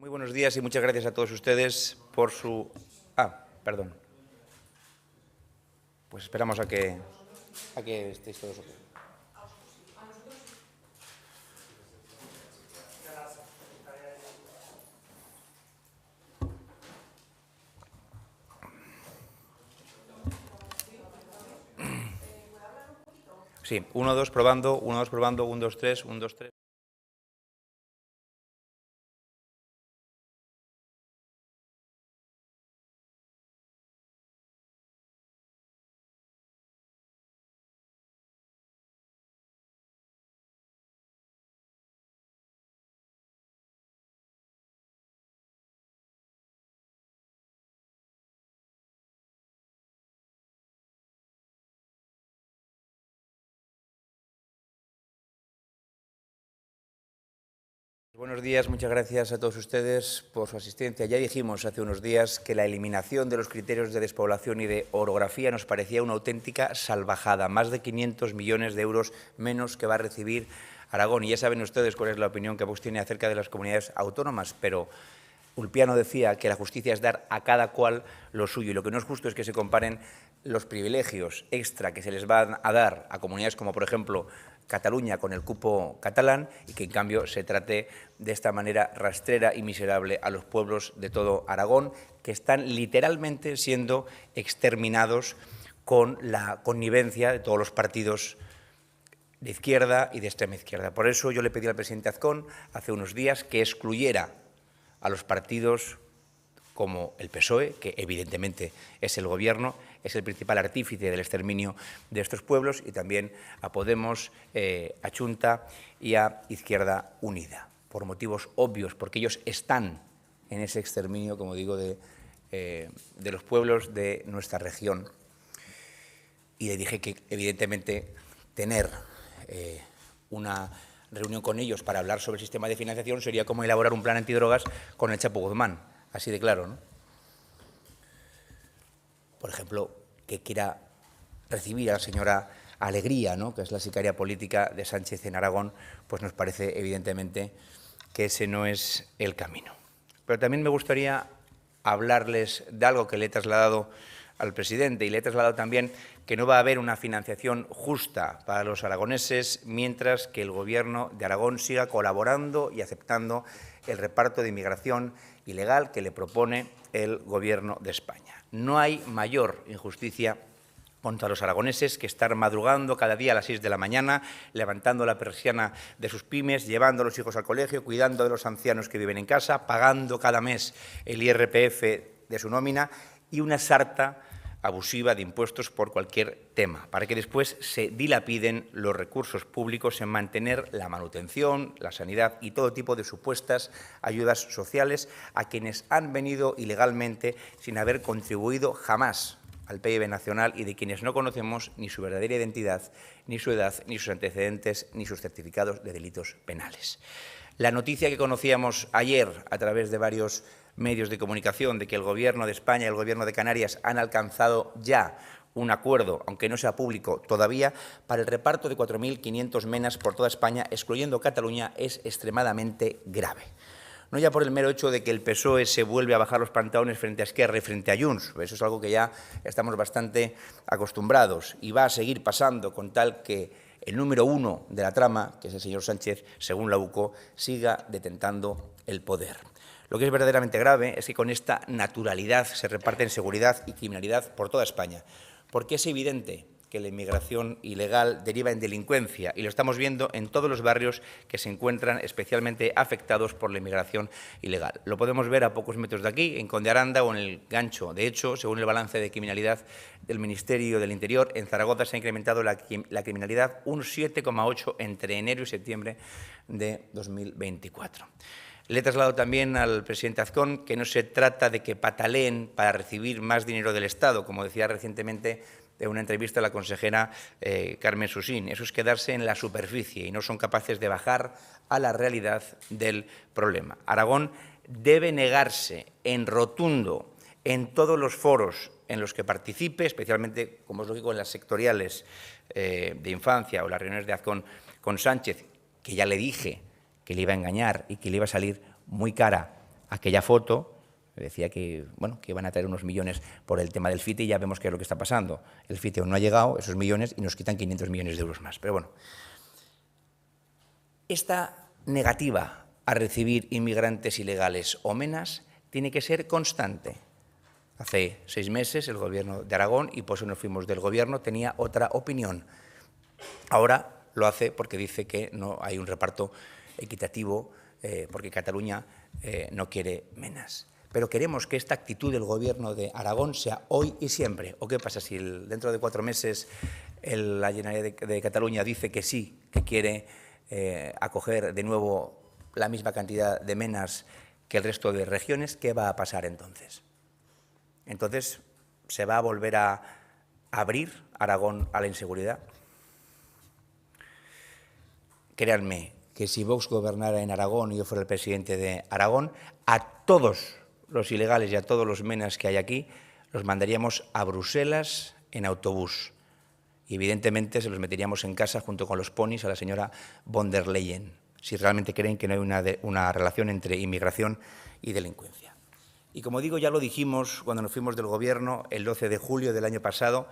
Muy buenos días y muchas gracias a todos ustedes por su... perdón. Pues esperamos a que estéis todos. Sí, 1, 2, probando, 1, 2, probando, 1, 2, 3, 1, 2, 3. Buenos días, muchas gracias a todos ustedes por su asistencia. Ya dijimos hace unos días que la eliminación de los criterios de despoblación y de orografía nos parecía una auténtica salvajada, más de 500 millones de euros menos que va a recibir Aragón. Y ya saben ustedes cuál es la opinión que Vox tiene acerca de las comunidades autónomas, pero Ulpiano decía que la justicia es dar a cada cual lo suyo y lo que no es justo es que se comparen los privilegios extra que se les van a dar a comunidades como, por ejemplo, Cataluña con el cupo catalán y que, en cambio, se trate de esta manera rastrera y miserable a los pueblos de todo Aragón, que están literalmente siendo exterminados con la connivencia de todos los partidos de izquierda y de extrema izquierda. Por eso yo le pedí al presidente Azcón hace unos días que excluyera a los partidos como el PSOE, que evidentemente es el Gobierno, es el principal artífice del exterminio de estos pueblos, y también a Podemos, a Chunta y a Izquierda Unida, por motivos obvios, porque ellos están en ese exterminio, como digo, de los pueblos de nuestra región. Y le dije que, evidentemente, tener una reunión con ellos para hablar sobre el sistema de financiación sería como elaborar un plan antidrogas con el Chapo Guzmán, así de claro, ¿no? Por ejemplo, que quiera recibir a la señora Alegría, ¿no?, que es la sicaria política de Sánchez en Aragón, pues nos parece evidentemente que ese no es el camino. Pero también me gustaría hablarles de algo que le he trasladado al presidente, y le he trasladado también que no va a haber una financiación justa para los aragoneses mientras que el Gobierno de Aragón siga colaborando y aceptando el reparto de inmigración ilegal que le propone el Gobierno de España. No hay mayor injusticia contra los aragoneses que estar madrugando cada día a las 6 de la mañana, levantando la persiana de sus pymes, llevando a los hijos al colegio, cuidando de los ancianos que viven en casa, pagando cada mes el IRPF de su nómina y una sarta abusiva de impuestos por cualquier tema, para que después se dilapiden los recursos públicos en mantener la manutención, la sanidad y todo tipo de supuestas ayudas sociales a quienes han venido ilegalmente sin haber contribuido jamás al PIB nacional y de quienes no conocemos ni su verdadera identidad, ni su edad, ni sus antecedentes, ni sus certificados de delitos penales. La noticia que conocíamos ayer a través de varios medios de comunicación de que el Gobierno de España y el Gobierno de Canarias han alcanzado ya un acuerdo, aunque no sea público todavía, para el reparto de 4.500 menas por toda España, excluyendo Cataluña, es extremadamente grave. No ya por el mero hecho de que el PSOE se vuelve a bajar los pantalones frente a Esquerra y frente a Junts, eso es algo que ya estamos bastante acostumbrados y va a seguir pasando con tal que el número uno de la trama, que es el señor Sánchez, según la UCO, siga detentando el poder. Lo que es verdaderamente grave es que con esta naturalidad se reparten seguridad y criminalidad por toda España, porque es evidente que la inmigración ilegal deriva en delincuencia y lo estamos viendo en todos los barrios que se encuentran especialmente afectados por la inmigración ilegal. Lo podemos ver a pocos metros de aquí, en Conde Aranda o en el Gancho. De hecho, según el balance de criminalidad del Ministerio del Interior, en Zaragoza se ha incrementado la criminalidad un 7,8 entre enero y septiembre de 2024. Le he trasladado también al presidente Azcón que no se trata de que pataleen para recibir más dinero del Estado, como decía recientemente en una entrevista a la consejera Carmen Susín. Eso es quedarse en la superficie y no son capaces de bajar a la realidad del problema. Aragón debe negarse en rotundo en todos los foros en los que participe, especialmente, como es lógico, en las sectoriales de infancia o las reuniones de Azcón con Sánchez, que ya le dije que le iba a engañar y que le iba a salir muy cara aquella foto decía que, bueno, que iban a traer unos millones por el tema del FITE y ya vemos qué es lo que está pasando. El FITE no ha llegado, esos millones, y nos quitan 500 millones de euros más. Pero bueno, esta negativa a recibir inmigrantes ilegales o menas tiene que ser constante. Hace 6 meses el Gobierno de Aragón, y por eso nos fuimos del Gobierno, tenía otra opinión. Ahora lo hace porque dice que no hay un reparto equitativo, porque Cataluña no quiere menas. Pero queremos que esta actitud del Gobierno de Aragón sea hoy y siempre. ¿O qué pasa si dentro de 4 meses la Generalitat de Cataluña dice que sí, que quiere acoger de nuevo la misma cantidad de menas que el resto de regiones? ¿Qué va a pasar entonces? Entonces, ¿se va a volver a abrir Aragón a la inseguridad? Créanme que si Vox gobernara en Aragón y yo fuera el presidente de Aragón, a todos los ilegales y a todos los menas que hay aquí los mandaríamos a Bruselas en autobús. Y evidentemente se los meteríamos en casa junto con los ponis a la señora von der Leyen, si realmente creen que no hay una relación entre inmigración y delincuencia. Y como digo, ya lo dijimos cuando nos fuimos del Gobierno el 12 de julio del año pasado,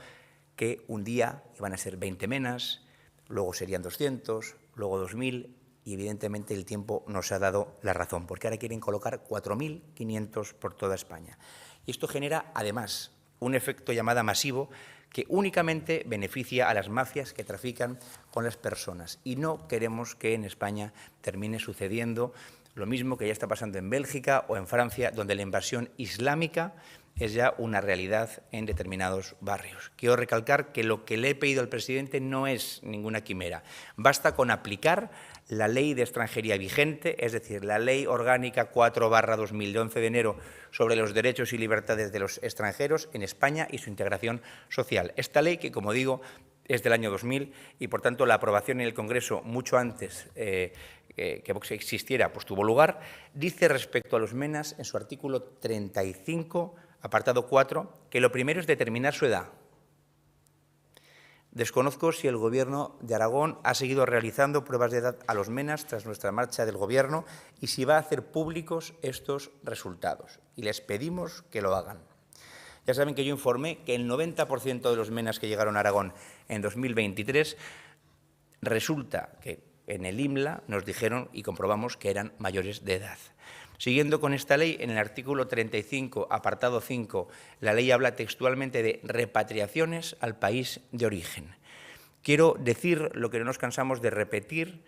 que un día iban a ser 20 menas, luego serían 200, luego 2.000, y evidentemente el tiempo nos ha dado la razón, porque ahora quieren colocar 4.500 por toda España. Y esto genera, además, un efecto llamada masivo que únicamente beneficia a las mafias que trafican con las personas. Y no queremos que en España termine sucediendo lo mismo que ya está pasando en Bélgica o en Francia, donde la invasión islámica es ya una realidad en determinados barrios. Quiero recalcar que lo que le he pedido al presidente no es ninguna quimera. Basta con aplicar la ley de extranjería vigente, es decir, la Ley Orgánica 4/2000 de 11 de enero sobre los derechos y libertades de los extranjeros en España y su integración social. Esta ley, que como digo, es del año 2000 y, por tanto, la aprobación en el Congreso mucho antes que Vox existiera, pues tuvo lugar, dice respecto a los menas en su artículo 35, apartado 4, que lo primero es determinar su edad. Desconozco si el Gobierno de Aragón ha seguido realizando pruebas de edad a los menas tras nuestra marcha del Gobierno y si va a hacer públicos estos resultados. Y les pedimos que lo hagan. Ya saben que yo informé que el 90% de los menas que llegaron a Aragón en 2023 resulta que en el IMLA nos dijeron y comprobamos que eran mayores de edad. Siguiendo con esta ley, en el artículo 35, apartado 5, la ley habla textualmente de repatriaciones al país de origen. Quiero decir lo que no nos cansamos de repetir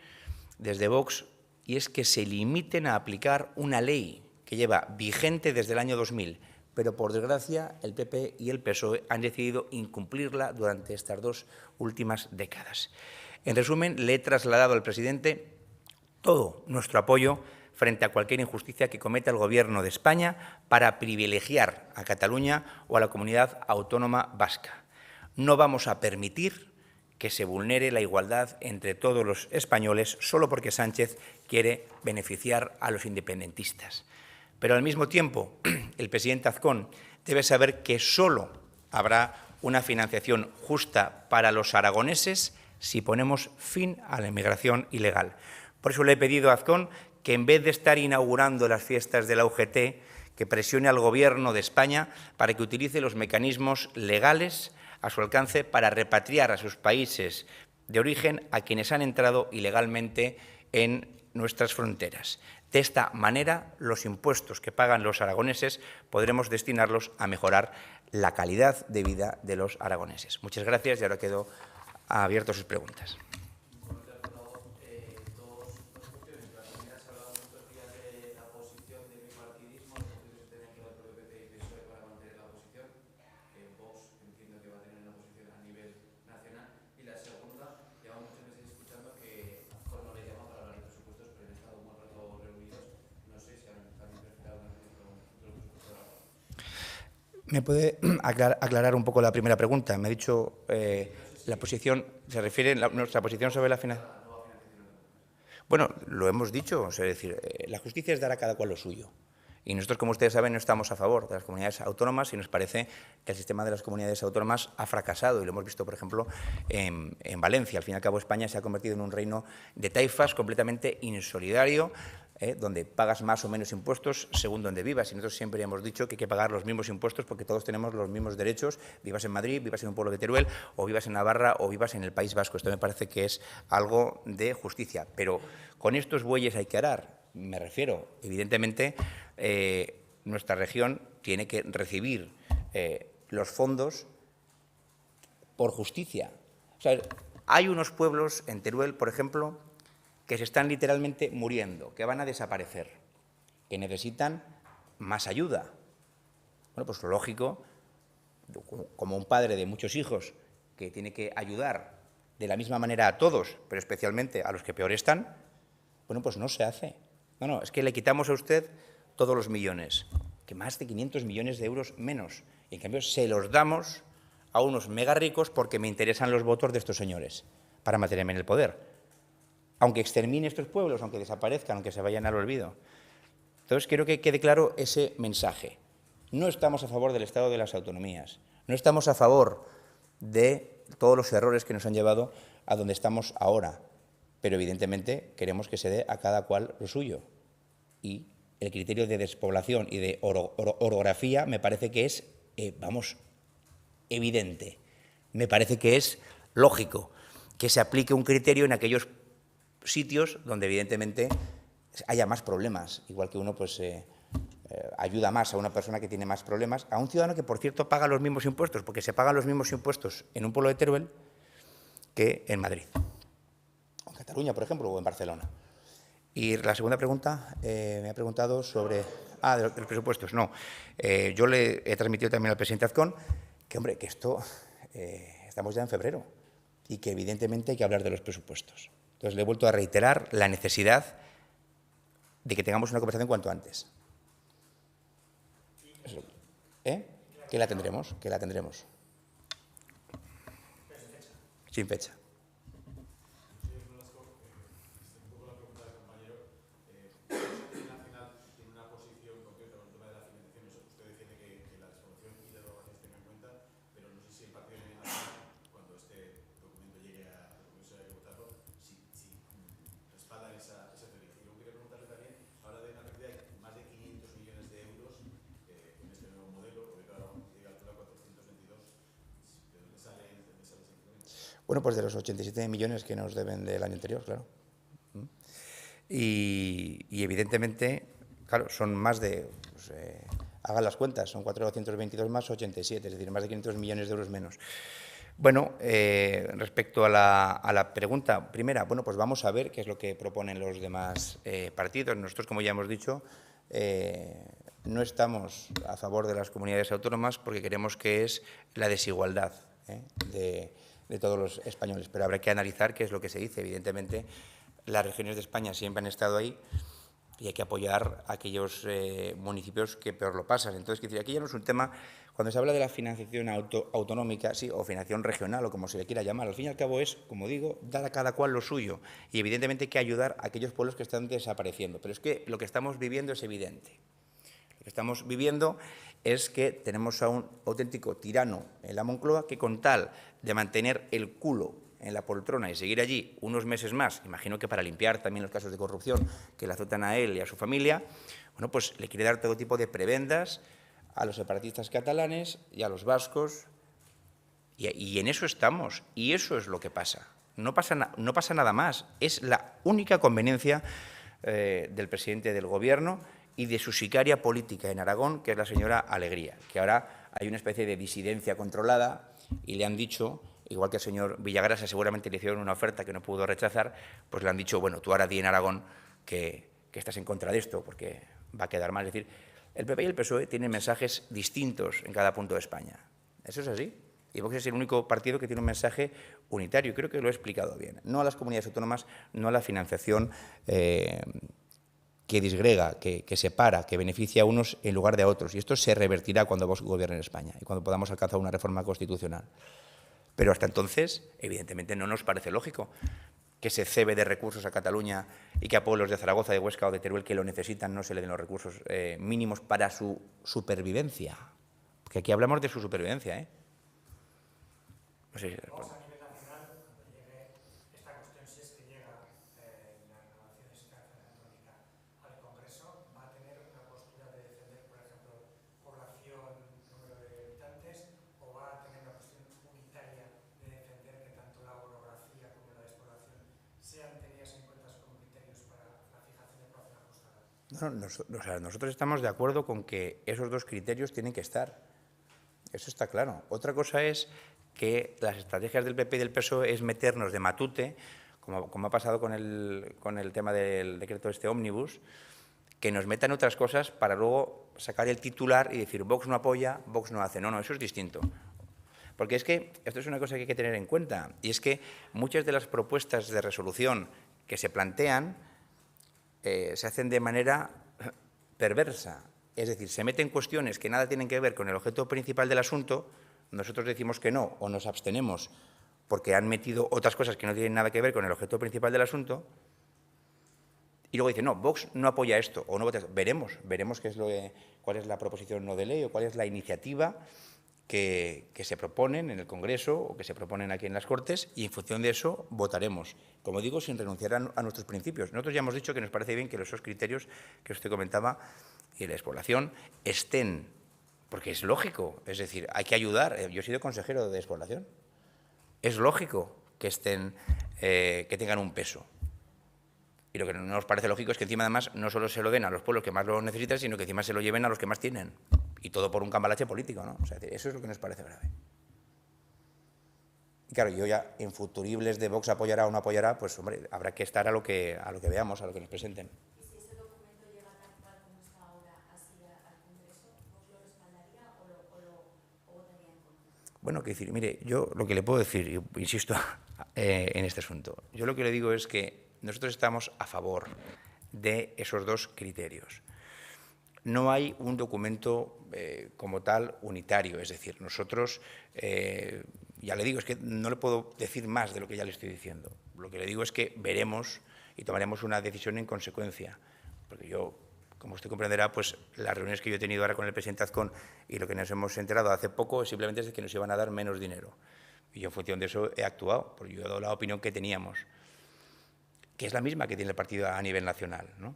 desde Vox, y es que se limiten a aplicar una ley que lleva vigente desde el año 2000, pero por desgracia el PP y el PSOE han decidido incumplirla durante estas 2 últimas décadas. En resumen, le he trasladado al presidente todo nuestro apoyo frente a cualquier injusticia que cometa el Gobierno de España para privilegiar a Cataluña o a la comunidad autónoma vasca. No vamos a permitir que se vulnere la igualdad entre todos los españoles solo porque Sánchez quiere beneficiar a los independentistas. Pero al mismo tiempo, el presidente Azcón debe saber que solo habrá una financiación justa para los aragoneses si ponemos fin a la inmigración ilegal. Por eso le he pedido a Azcón que, en vez de estar inaugurando las fiestas de la UGT, que presione al Gobierno de España para que utilice los mecanismos legales a su alcance para repatriar a sus países de origen a quienes han entrado ilegalmente en nuestras fronteras. De esta manera, los impuestos que pagan los aragoneses podremos destinarlos a mejorar la calidad de vida de los aragoneses. Muchas gracias y ahora quedo abierto a sus preguntas. ¿Me puede aclarar un poco la primera pregunta? Me ha dicho la posición, ¿se refiere a nuestra posición sobre la financiación? Bueno, lo hemos dicho, es decir, la justicia es dar a cada cual lo suyo. Y nosotros, como ustedes saben, no estamos a favor de las comunidades autónomas y nos parece que el sistema de las comunidades autónomas ha fracasado. Y lo hemos visto, por ejemplo, en Valencia. Al fin y al cabo, España se ha convertido en un reino de taifas completamente insolidario, donde pagas más o menos impuestos según donde vivas. Y nosotros siempre hemos dicho que hay que pagar los mismos impuestos porque todos tenemos los mismos derechos, vivas en Madrid, vivas en un pueblo de Teruel, o vivas en Navarra, o vivas en el País Vasco. Esto me parece que es algo de justicia. Pero con estos bueyes hay que arar. Me refiero, evidentemente, nuestra región tiene que recibir los fondos por justicia. O sea, hay unos pueblos en Teruel, por ejemplo, que se están literalmente muriendo, que van a desaparecer, que necesitan más ayuda. Bueno, pues lo lógico, como un padre de muchos hijos que tiene que ayudar de la misma manera a todos, pero especialmente a los que peor están, bueno, pues no se hace. No, es que le quitamos a usted todos los millones, que más de 500 millones de euros menos, y en cambio se los damos a unos mega ricos porque me interesan los votos de estos señores, para mantenerme en el poder. Aunque extermine estos pueblos, aunque desaparezcan, aunque se vayan al olvido. Entonces, quiero que quede claro ese mensaje. No estamos a favor del Estado de las autonomías, no estamos a favor de todos los errores que nos han llevado a donde estamos ahora, pero evidentemente queremos que se dé a cada cual lo suyo. Y el criterio de despoblación y de orografía me parece que es, evidente. Me parece que es lógico que se aplique un criterio en aquellos sitios donde evidentemente haya más problemas, igual que uno pues ayuda más a una persona que tiene más problemas, a un ciudadano que, por cierto, paga los mismos impuestos, porque se pagan los mismos impuestos en un pueblo de Teruel que en Madrid, o en Cataluña, por ejemplo, o en Barcelona. Y la segunda pregunta, me ha preguntado sobre... de los presupuestos. No, yo le he transmitido también al presidente Azcón que, hombre, que esto, estamos ya en febrero y que evidentemente hay que hablar de los presupuestos. Entonces, le he vuelto a reiterar la necesidad de que tengamos una conversación cuanto antes. Que la tendremos, Sin fecha. Bueno, pues de los 87 millones que nos deben del año anterior, claro. Y evidentemente, claro, son más de, pues, hagan las cuentas, son 422 más 87, es decir, más de 500 millones de euros menos. Bueno, respecto a la pregunta primera, bueno, pues vamos a ver qué es lo que proponen los demás partidos. Nosotros, como ya hemos dicho, no estamos a favor de las comunidades autónomas porque creemos que es la desigualdad de todos los españoles, pero habrá que analizar qué es lo que se dice. Evidentemente, las regiones de España siempre han estado ahí y hay que apoyar a aquellos municipios que peor lo pasan. Entonces, aquí ya no es un tema, cuando se habla de la financiación autonómica, sí, o financiación regional, o como se le quiera llamar, al fin y al cabo es, como digo, dar a cada cual lo suyo. Y evidentemente hay que ayudar a aquellos pueblos que están desapareciendo. Pero es que lo que estamos viviendo es evidente. Lo que estamos viviendo es que tenemos a un auténtico tirano en la Moncloa que, con tal de mantener el culo en la poltrona y seguir allí unos meses más, imagino que para limpiar también los casos de corrupción que le azotan a él y a su familia, bueno, pues le quiere dar todo tipo de prebendas a los separatistas catalanes y a los vascos, y en eso estamos, y eso es lo que pasa. No pasa nada más, es la única conveniencia del presidente del Gobierno y de su sicaria política en Aragón, que es la señora Alegría, que ahora hay una especie de disidencia controlada y le han dicho, igual que al señor Villagrasa seguramente le hicieron una oferta que no pudo rechazar, pues le han dicho, bueno, tú ahora di en Aragón que estás en contra de esto porque va a quedar mal. Es decir, el PP y el PSOE tienen mensajes distintos en cada punto de España. Eso es así. Y Vox es el único partido que tiene un mensaje unitario. Creo que lo he explicado bien. No a las comunidades autónomas, no a la financiación que disgrega, que separa, que beneficia a unos en lugar de a otros. Y esto se revertirá cuando Vox gobierne en España y cuando podamos alcanzar una reforma constitucional. Pero hasta entonces, evidentemente, no nos parece lógico que se cebe de recursos a Cataluña y que a pueblos de Zaragoza, de Huesca o de Teruel que lo necesitan no se le den los recursos mínimos para su supervivencia. Porque aquí hablamos de su supervivencia, ¿eh? No sé si respondo. O sea, nosotros estamos de acuerdo con que esos dos criterios tienen que estar. Eso está claro. Otra cosa es que las estrategias del PP y del PSOE es meternos de matute, como ha pasado con el tema del decreto este ómnibus, que nos metan otras cosas para luego sacar el titular y decir Vox no apoya, Vox no hace. No, no, eso es distinto. Porque es que esto es una cosa que hay que tener en cuenta, y es que muchas de las propuestas de resolución que se plantean se hacen de manera perversa. Es decir, se meten cuestiones que nada tienen que ver con el objeto principal del asunto, nosotros decimos que no o nos abstenemos porque han metido otras cosas que no tienen nada que ver con el objeto principal del asunto, y luego dicen, no, Vox no apoya esto o no vota esto. Veremos cuál es la proposición no de ley o cuál es la iniciativa que se proponen en el Congreso o que se proponen aquí en las Cortes, y en función de eso votaremos. Como digo, sin renunciar a nuestros principios. Nosotros ya hemos dicho que nos parece bien que esos criterios que usted comentaba y la despoblación estén, porque es lógico, es decir, hay que ayudar. Yo he sido consejero de despoblación. Es lógico que que tengan un peso. Y lo que no nos parece lógico es que encima, además, no solo se lo den a los pueblos que más lo necesitan, sino que encima se lo lleven a los que más tienen. Y todo por un cambalache político, ¿no? O sea, eso es lo que nos parece grave. Y claro, yo ya en futuribles de Vox apoyará o no apoyará, pues hombre, habrá que estar a lo que veamos, a lo que nos presenten. ¿Y si ese documento llega tal cual como está ahora así al Congreso, vos lo respaldaría o votaría en contra? Bueno, que decir, mire, yo lo que le puedo decir, y insisto en este asunto, yo lo que le digo es que nosotros estamos a favor de esos dos criterios. No hay un documento como tal unitario, es decir, nosotros, ya le digo, es que no le puedo decir más de lo que ya le estoy diciendo. Lo que le digo es que veremos y tomaremos una decisión en consecuencia, porque yo, como usted comprenderá, pues las reuniones que yo he tenido ahora con el presidente Azcón y lo que nos hemos enterado hace poco simplemente es de que nos iban a dar menos dinero. Y yo en función de eso he actuado, porque yo he dado la opinión que teníamos, que es la misma que tiene el partido a nivel nacional, ¿no?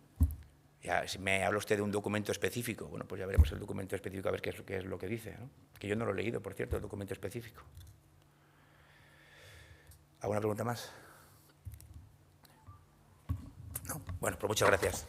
Ya, si me habla usted de un documento específico, bueno, pues ya veremos el documento específico a ver qué es lo que dice, ¿no? Que yo no lo he leído, por cierto, el documento específico. ¿Alguna pregunta más? No. Bueno, pues muchas gracias.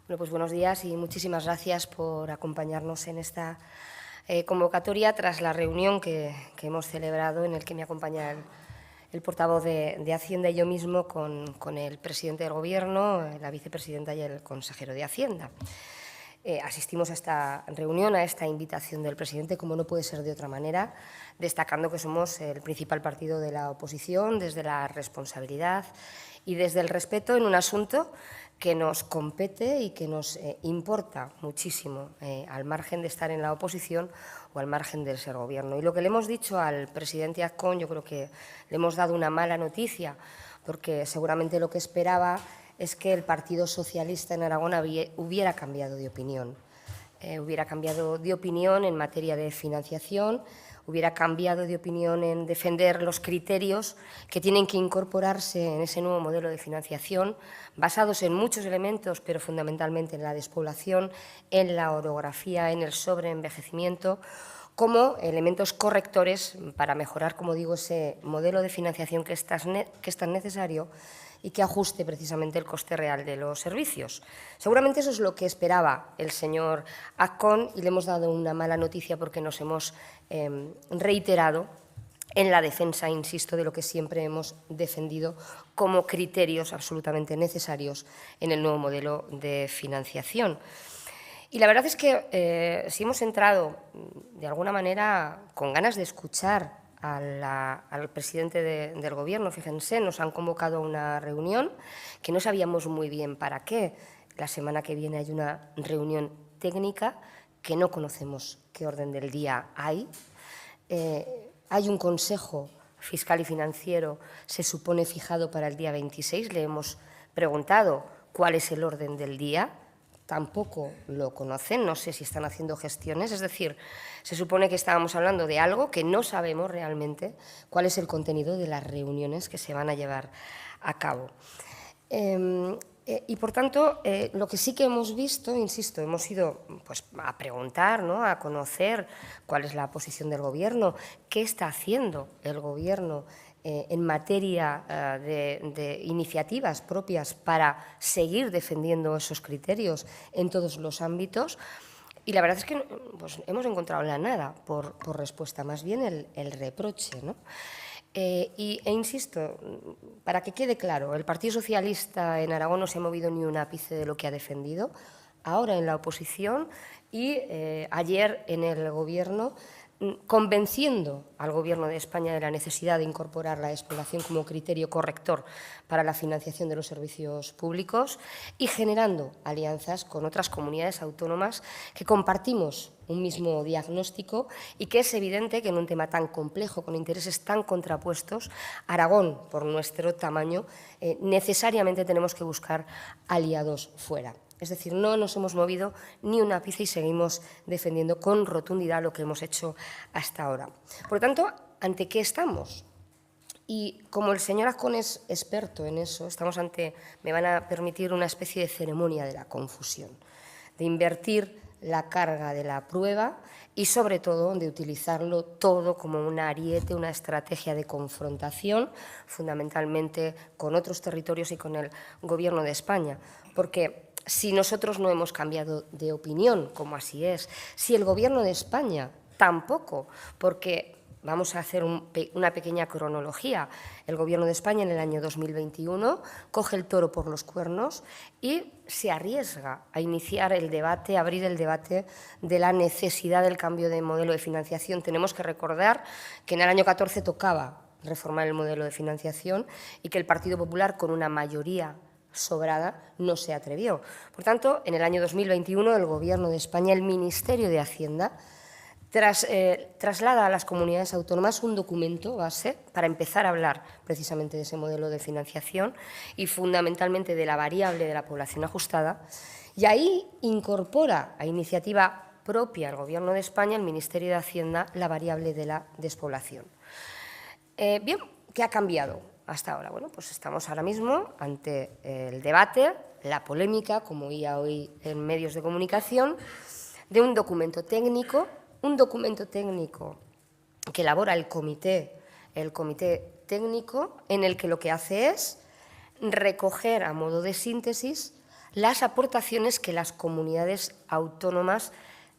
Bueno, pues buenos días y muchísimas gracias por acompañarnos en esta convocatoria tras la reunión que hemos celebrado, en el que me acompaña el portavoz de Hacienda y yo mismo con el presidente del Gobierno, la vicepresidenta y el consejero de Hacienda. Asistimos a esta reunión, a esta invitación del presidente, como no puede ser de otra manera, destacando que somos el principal partido de la oposición desde la responsabilidad y desde el respeto en un asunto que nos compete y que nos importa muchísimo, al margen de estar en la oposición o al margen de ser Gobierno. Y lo que le hemos dicho al presidente Azcón, yo creo que le hemos dado una mala noticia, porque seguramente lo que esperaba es que el Partido Socialista en Aragón hubiera cambiado de opinión. Hubiera cambiado de opinión en materia de financiación, hubiera cambiado de opinión en defender los criterios que tienen que incorporarse en ese nuevo modelo de financiación, basados en muchos elementos, pero fundamentalmente en la despoblación, en la orografía, en el sobreenvejecimiento, como elementos correctores para mejorar, como digo, ese modelo de financiación que es tan necesario y que ajuste precisamente el coste real de los servicios. Seguramente eso es lo que esperaba el señor Azcón y le hemos dado una mala noticia porque nos hemos reiterado en la defensa, insisto, de lo que siempre hemos defendido como criterios absolutamente necesarios en el nuevo modelo de financiación. Y la verdad es que si hemos entrado, de alguna manera, con ganas de escuchar al presidente del Gobierno, fíjense, nos han convocado a una reunión que no sabíamos muy bien para qué. La semana que viene hay una reunión técnica que no conocemos qué orden del día hay. Hay un Consejo Fiscal y Financiero, se supone fijado para el día 26. Le hemos preguntado cuál es el orden del día. Tampoco lo conocen, no sé si están haciendo gestiones, es decir, se supone que estábamos hablando de algo que no sabemos realmente cuál es el contenido de las reuniones que se van a llevar a cabo. Y, por tanto, lo que sí que hemos visto, insisto, hemos ido pues, a preguntar, ¿no?, a conocer cuál es la posición del Gobierno, qué está haciendo el Gobierno en materia de iniciativas propias para seguir defendiendo esos criterios en todos los ámbitos. Y la verdad es que pues, hemos encontrado la nada por respuesta, más bien el reproche, ¿no? E insisto, para que quede claro, el Partido Socialista en Aragón no se ha movido ni un ápice de lo que ha defendido, ahora en la oposición y ayer en el Gobierno, convenciendo al Gobierno de España de la necesidad de incorporar la despoblación como criterio corrector para la financiación de los servicios públicos y generando alianzas con otras comunidades autónomas que compartimos un mismo diagnóstico y que es evidente que en un tema tan complejo, con intereses tan contrapuestos, Aragón, por nuestro tamaño, necesariamente tenemos que buscar aliados fuera. Es decir, no nos hemos movido ni un ápice y seguimos defendiendo con rotundidad lo que hemos hecho hasta ahora. Por lo tanto, ¿ante qué estamos? Y como el señor Azcón es experto en eso, estamos ante, me van a permitir, una especie de ceremonia de la confusión, de invertir la carga de la prueba y, sobre todo, de utilizarlo todo como un ariete, una estrategia de confrontación, fundamentalmente con otros territorios y con el Gobierno de España. Porque si nosotros no hemos cambiado de opinión, como así es, si el Gobierno de España tampoco, porque vamos a hacer una pequeña cronología. El Gobierno de España en el año 2021 coge el toro por los cuernos y se arriesga a iniciar el debate, a abrir el debate de la necesidad del cambio de modelo de financiación. Tenemos que recordar que en el año 14 tocaba reformar el modelo de financiación y que el Partido Popular, con una mayoría sobrada, no se atrevió. Por tanto, en el año 2021 el Gobierno de España, el Ministerio de Hacienda, traslada a las comunidades autónomas un documento base para empezar a hablar precisamente de ese modelo de financiación y fundamentalmente de la variable de la población ajustada, y ahí incorpora a iniciativa propia el Gobierno de España, el Ministerio de Hacienda, la variable de la despoblación. Bien, ¿qué ha cambiado hasta ahora? Bueno, pues estamos ahora mismo ante el debate, la polémica, como oía hoy en medios de comunicación, de un documento técnico que elabora el comité técnico, en el que lo que hace es recoger a modo de síntesis las aportaciones que las comunidades autónomas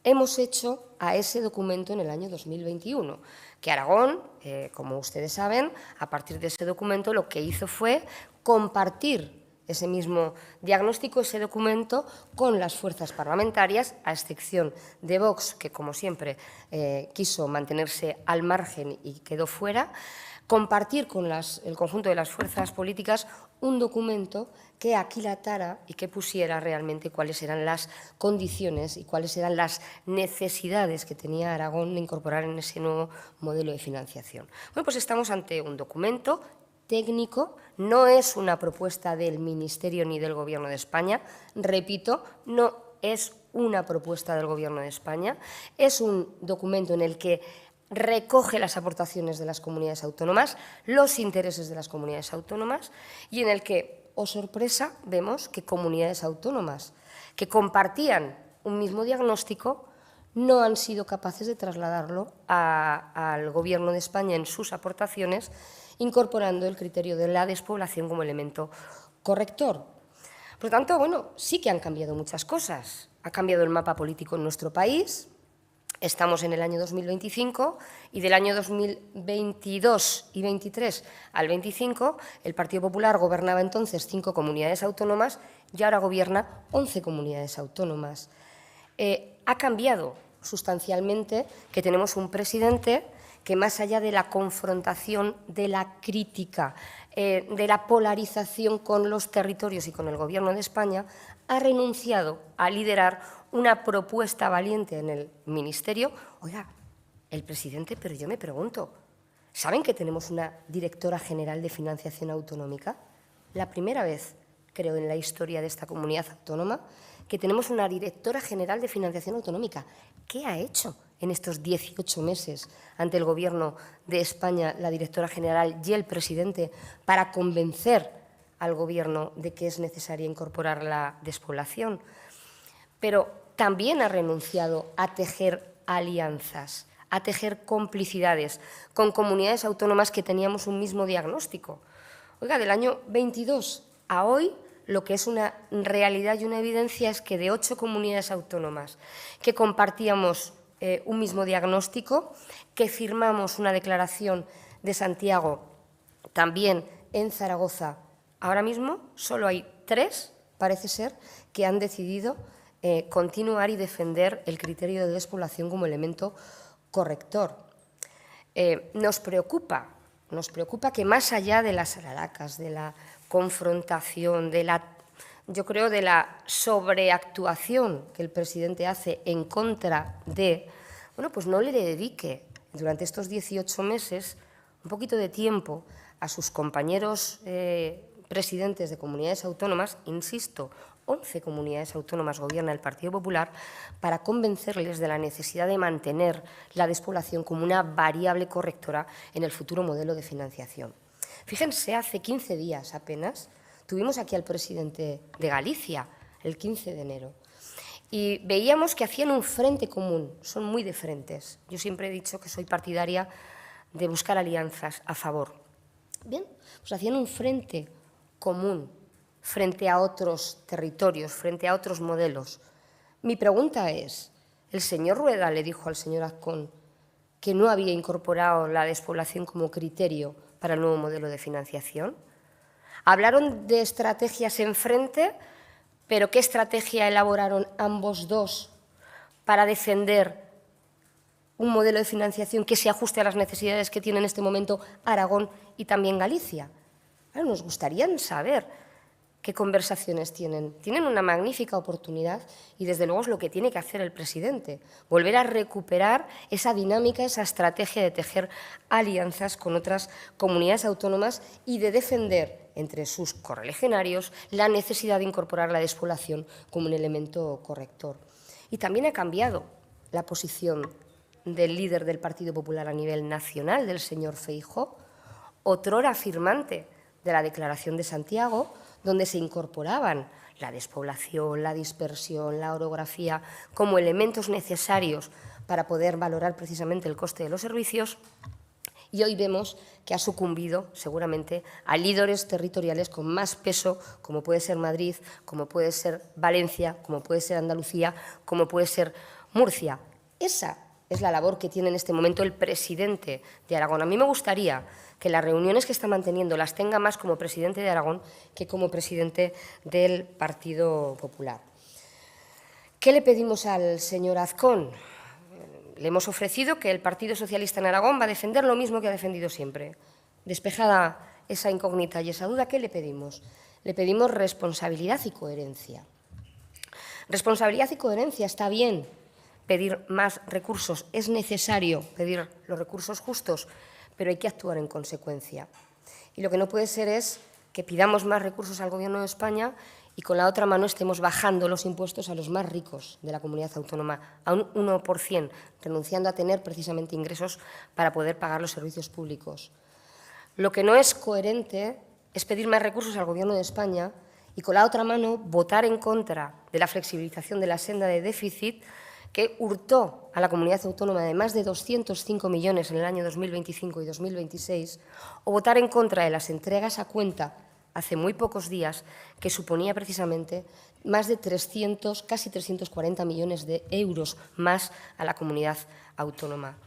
hemos hecho a ese documento en el año 2021, que Aragón, como ustedes saben, a partir de ese documento lo que hizo fue compartir ese mismo diagnóstico, ese documento, con las fuerzas parlamentarias, a excepción de Vox, que, como siempre, quiso mantenerse al margen y quedó fuera, compartir con el conjunto de las fuerzas políticas un documento que aquilatara y que pusiera realmente cuáles eran las condiciones y cuáles eran las necesidades que tenía Aragón de incorporar en ese nuevo modelo de financiación. Bueno, pues estamos ante un documento técnico, no es una propuesta del Ministerio ni del Gobierno de España, repito, no es una propuesta del Gobierno de España, es un documento en el que recoge las aportaciones de las comunidades autónomas, los intereses de las comunidades autónomas y en el que, oh sorpresa, vemos que comunidades autónomas que compartían un mismo diagnóstico no han sido capaces de trasladarlo al Gobierno de España en sus aportaciones, incorporando el criterio de la despoblación como elemento corrector. Por lo tanto, bueno, sí que han cambiado muchas cosas. Ha cambiado el mapa político en nuestro país. Estamos en el año 2025 y del año 2022 y 23 al 25 el Partido Popular gobernaba entonces 5 comunidades autónomas y ahora gobierna 11 comunidades autónomas. Ha cambiado sustancialmente que tenemos un presidente que, más allá de la confrontación, de la crítica, de la polarización con los territorios y con el Gobierno de España, ha renunciado a liderar una propuesta valiente en el Ministerio. Oiga, el presidente, pero yo me pregunto, ¿saben que tenemos una directora general de financiación autonómica? La primera vez, creo, en la historia de esta comunidad autónoma, que tenemos una directora general de financiación autonómica. ¿Qué ha hecho en estos 18 meses ante el Gobierno de España la directora general y el presidente para convencer al Gobierno de que es necesaria incorporar la despoblación? Pero también ha renunciado a tejer alianzas, a tejer complicidades con comunidades autónomas que teníamos un mismo diagnóstico. Oiga, del año 22 a hoy, lo que es una realidad y una evidencia es que de 8 comunidades autónomas que compartíamos un mismo diagnóstico, que firmamos una declaración de Santiago también en Zaragoza, ahora mismo solo hay 3, parece ser, que han decidido continuar y defender el criterio de despoblación como elemento corrector. Nos preocupa que, más allá de las araracas, de la confrontación, yo creo, de la sobreactuación que el presidente hace en contra de, bueno, pues no le dedique durante estos 18 meses un poquito de tiempo a sus compañeros presidentes de comunidades autónomas, insisto, 11 comunidades autónomas gobierna el Partido Popular, para convencerles de la necesidad de mantener la despoblación como una variable correctora en el futuro modelo de financiación. Fíjense, hace 15 días apenas tuvimos aquí al presidente de Galicia, el 15 de enero, y veíamos que hacían un frente común, son muy de frentes. Yo siempre he dicho que soy partidaria de buscar alianzas a favor. Bien, pues hacían un frente común frente a otros territorios, frente a otros modelos. Mi pregunta es, ¿el señor Rueda le dijo al señor Azcón que no había incorporado la despoblación como criterio para el nuevo modelo de financiación? Hablaron de estrategias enfrente, pero ¿qué estrategia elaboraron ambos dos para defender un modelo de financiación que se ajuste a las necesidades que tiene en este momento Aragón y también Galicia? Bueno, nos gustaría saber qué conversaciones tienen. Tienen una magnífica oportunidad y, desde luego, es lo que tiene que hacer el presidente, volver a recuperar esa dinámica, esa estrategia de tejer alianzas con otras comunidades autónomas y de defender entre sus correligionarios la necesidad de incorporar la despoblación como un elemento corrector. Y también ha cambiado la posición del líder del Partido Popular a nivel nacional, del señor Feijóo, otrora firmante de la Declaración de Santiago, donde se incorporaban la despoblación, la dispersión, la orografía como elementos necesarios para poder valorar precisamente el coste de los servicios, Y hoy vemos que ha sucumbido, seguramente, a líderes territoriales con más peso, como puede ser Madrid, como puede ser Valencia, como puede ser Andalucía, como puede ser Murcia. Esa es la labor que tiene en este momento el presidente de Aragón. A mí me gustaría que las reuniones que está manteniendo las tenga más como presidente de Aragón que como presidente del Partido Popular. ¿Qué le pedimos al señor Azcón? Le hemos ofrecido que el Partido Socialista en Aragón va a defender lo mismo que ha defendido siempre. Despejada esa incógnita y esa duda, ¿qué le pedimos? Le pedimos responsabilidad y coherencia. Responsabilidad y coherencia, está bien pedir más recursos, es necesario pedir los recursos justos, pero hay que actuar en consecuencia. Y lo que no puede ser es que pidamos más recursos al Gobierno de España y con la otra mano estemos bajando los impuestos a los más ricos de la comunidad autónoma, a un 1%, renunciando a tener precisamente ingresos para poder pagar los servicios públicos. Lo que no es coherente es pedir más recursos al Gobierno de España y con la otra mano votar en contra de la flexibilización de la senda de déficit que hurtó a la comunidad autónoma de más de 205 millones en el año 2025 y 2026, o votar en contra de las entregas a cuenta hace muy pocos días, que suponía precisamente más de 300, casi 340 millones de euros más a la comunidad autónoma.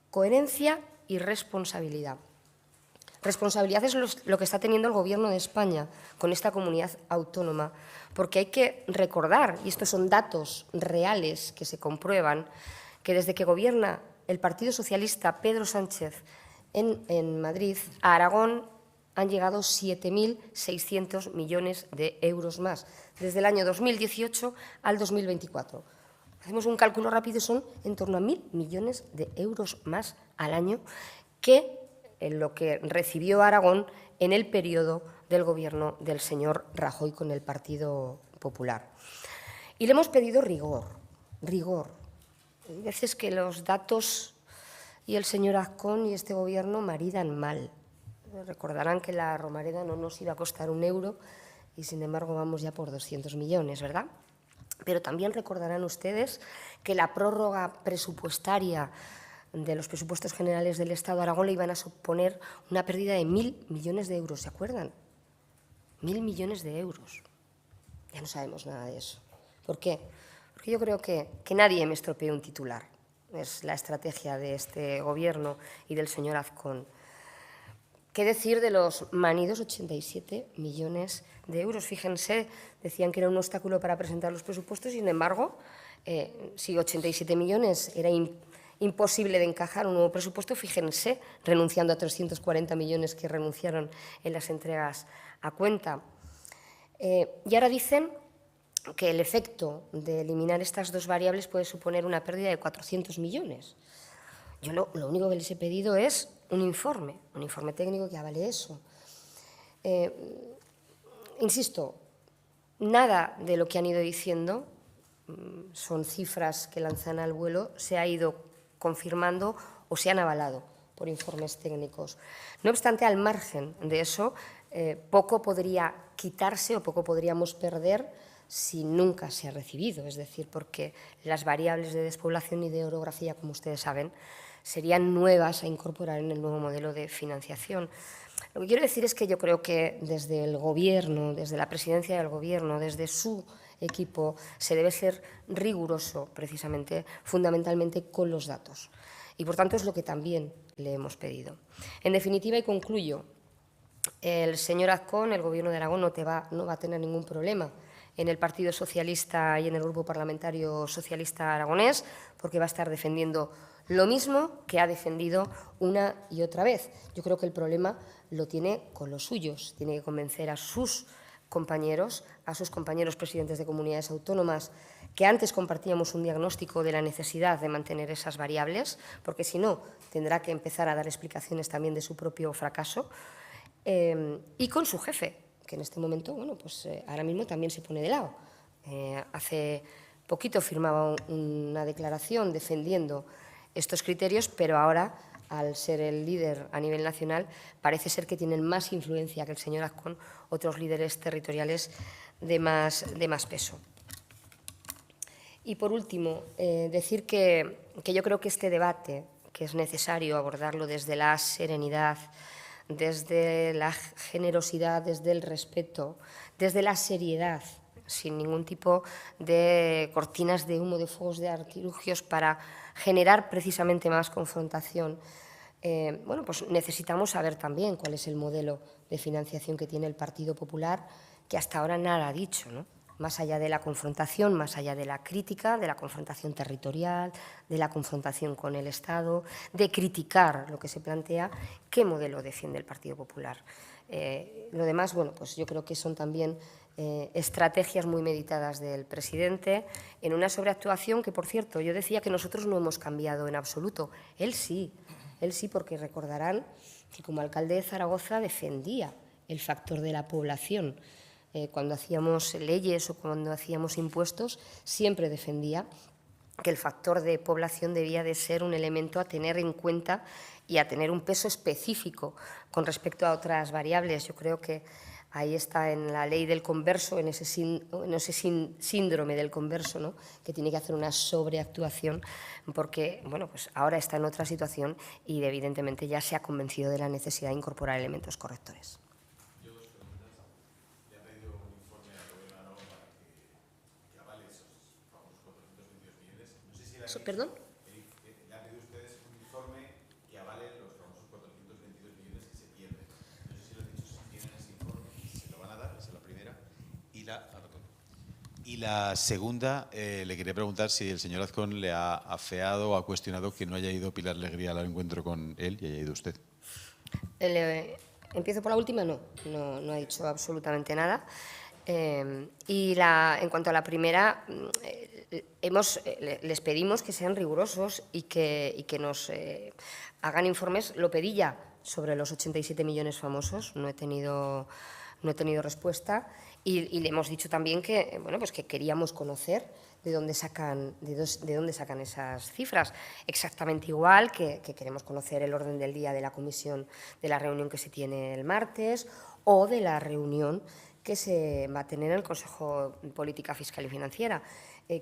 Coherencia y responsabilidad. Responsabilidad es lo que está teniendo el Gobierno de España con esta comunidad autónoma, porque hay que recordar, y estos son datos reales que se comprueban, que desde que gobierna el Partido Socialista Pedro Sánchez en Madrid, a Aragón han llegado 7.600 millones de euros más, desde el año 2018 al 2024. Hacemos un cálculo rápido, son en torno a 1.000 millones de euros más al año que lo que recibió Aragón en el periodo del Gobierno del señor Rajoy con el Partido Popular. Y le hemos pedido rigor, rigor. Hay veces que los datos y el señor Azcón y este Gobierno maridan mal. Recordarán que la Romareda no nos iba a costar un euro y, sin embargo, vamos ya por 200 millones, ¿verdad? Pero también recordarán ustedes que la prórroga presupuestaria de los presupuestos generales del Estado a Aragón le iban a suponer una pérdida de 1.000 millones de euros, ¿se acuerdan? 1.000 millones de euros. Ya no sabemos nada de eso. ¿Por qué? Porque yo creo que nadie me estropee un titular. Es la estrategia de este Gobierno y del señor Azcón. ¿Qué decir de los manidos 87 millones de euros? Fíjense, decían que era un obstáculo para presentar los presupuestos, sin embargo, si 87 millones era imposible de encajar un nuevo presupuesto, fíjense, renunciando a 340 millones que renunciaron en las entregas a cuenta. Y ahora dicen que el efecto de eliminar estas dos variables puede suponer una pérdida de 400 millones. Yo lo único que les he pedido es un informe técnico que avale eso. Insisto, nada de lo que han ido diciendo, son cifras que lanzan al vuelo, se ha ido confirmando o se han avalado por informes técnicos. No obstante, al margen de eso, poco podría quitarse o poco podríamos perder si nunca se ha recibido, es decir, porque las variables de despoblación y de orografía, como ustedes saben, serían nuevas a incorporar en el nuevo modelo de financiación. Lo que quiero decir es que yo creo que desde el Gobierno, desde la presidencia del Gobierno, desde su equipo, se debe ser riguroso, precisamente, fundamentalmente con los datos. Y, por tanto, es lo que también le hemos pedido. En definitiva, y concluyo, el señor Azcón, el Gobierno de Aragón, no va a tener ningún problema en el Partido Socialista y en el Grupo Parlamentario Socialista Aragonés, porque va a estar defendiendo lo mismo que ha defendido una y otra vez. Yo creo que el problema lo tiene con los suyos. Tiene que convencer a sus compañeros presidentes de comunidades autónomas, que antes compartíamos un diagnóstico de la necesidad de mantener esas variables, porque si no, tendrá que empezar a dar explicaciones también de su propio fracaso, y con su jefe, que en este momento, bueno, pues ahora mismo también se pone de lado. Hace poquito firmaba una declaración defendiendo estos criterios, pero ahora, al ser el líder a nivel nacional, parece ser que tienen más influencia que el señor Azcón otros líderes territoriales de más peso. Y, por último, decir que yo creo que este debate que es necesario abordarlo desde la serenidad, desde la generosidad, desde el respeto, desde la seriedad, sin ningún tipo de cortinas de humo, de fuegos, de artilugios para generar precisamente más confrontación. Bueno, pues necesitamos saber también cuál es el modelo de financiación que tiene el Partido Popular, que hasta ahora nada ha dicho, ¿no? Más allá de la confrontación, más allá de la crítica, de la confrontación territorial, de la confrontación con el Estado, de criticar lo que se plantea, ¿qué modelo defiende el Partido Popular? Lo demás, bueno, pues yo creo que son también estrategias muy meditadas del presidente en una sobreactuación que, por cierto, yo decía que nosotros no hemos cambiado en absoluto. Él sí, porque recordarán que como alcalde de Zaragoza defendía el factor de la población. Cuando hacíamos leyes o cuando hacíamos impuestos, siempre defendía que el factor de población debía de ser un elemento a tener en cuenta y a tener un peso específico con respecto a otras variables. Yo creo que ahí está en la ley del converso, en ese síndrome del converso, ¿no?, que tiene que hacer una sobreactuación porque, bueno, pues ahora está en otra situación y evidentemente ya se ha convencido de la necesidad de incorporar elementos correctores. ¿Perdón? Le han pedido ustedes un informe que avale los famosos 422 millones que se pierden. No sé si lo han dicho, si tienen ese informe, se lo van a dar, esa es la primera. Y la segunda, le quería preguntar si el señor Azcón le ha afeado o ha cuestionado que no haya ido Pilar Alegría al encuentro con él y haya ido usted. Empiezo por la última, no ha dicho absolutamente nada. En cuanto a la primera, les pedimos que sean rigurosos y que nos hagan informes. Lo pedí ya sobre los 87 millones famosos, no he tenido respuesta, y le hemos dicho también que, bueno, pues que queríamos conocer de dónde sacan esas cifras. Exactamente igual que queremos conocer el orden del día de la comisión, de la reunión que se tiene el martes o de la reunión que se va a tener en el Consejo de Política Fiscal y Financiera,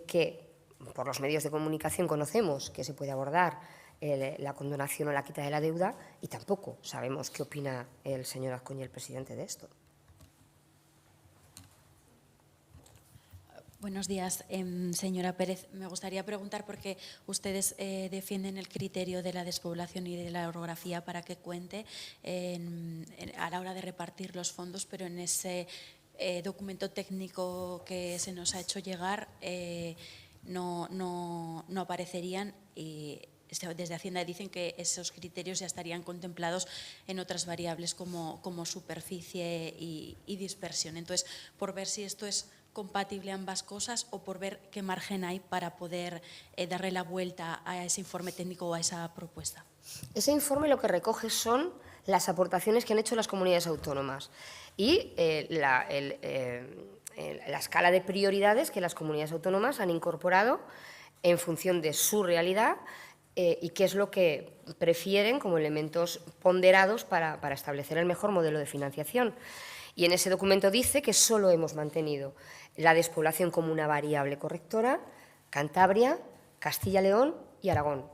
que por los medios de comunicación conocemos que se puede abordar la condonación o la quita de la deuda, y tampoco sabemos qué opina el señor Azcón y el presidente de esto. Buenos días, señora Pérez. Me gustaría preguntar por qué ustedes defienden el criterio de la despoblación y de la orografía para que cuente a la hora de repartir los fondos, pero en ese documento técnico que se nos ha hecho llegar no aparecerían, y desde Hacienda dicen que esos criterios ya estarían contemplados en otras variables como superficie y dispersión. Entonces, por ver si esto es compatible ambas cosas o por ver qué margen hay para poder darle la vuelta a ese informe técnico o a esa propuesta. Ese informe lo que recoge son las aportaciones que han hecho las comunidades autónomas y la escala de prioridades que las comunidades autónomas han incorporado en función de su realidad y qué es lo que prefieren como elementos ponderados para establecer el mejor modelo de financiación. Y en ese documento dice que solo hemos mantenido la despoblación como una variable correctora, Cantabria, Castilla-León y Aragón.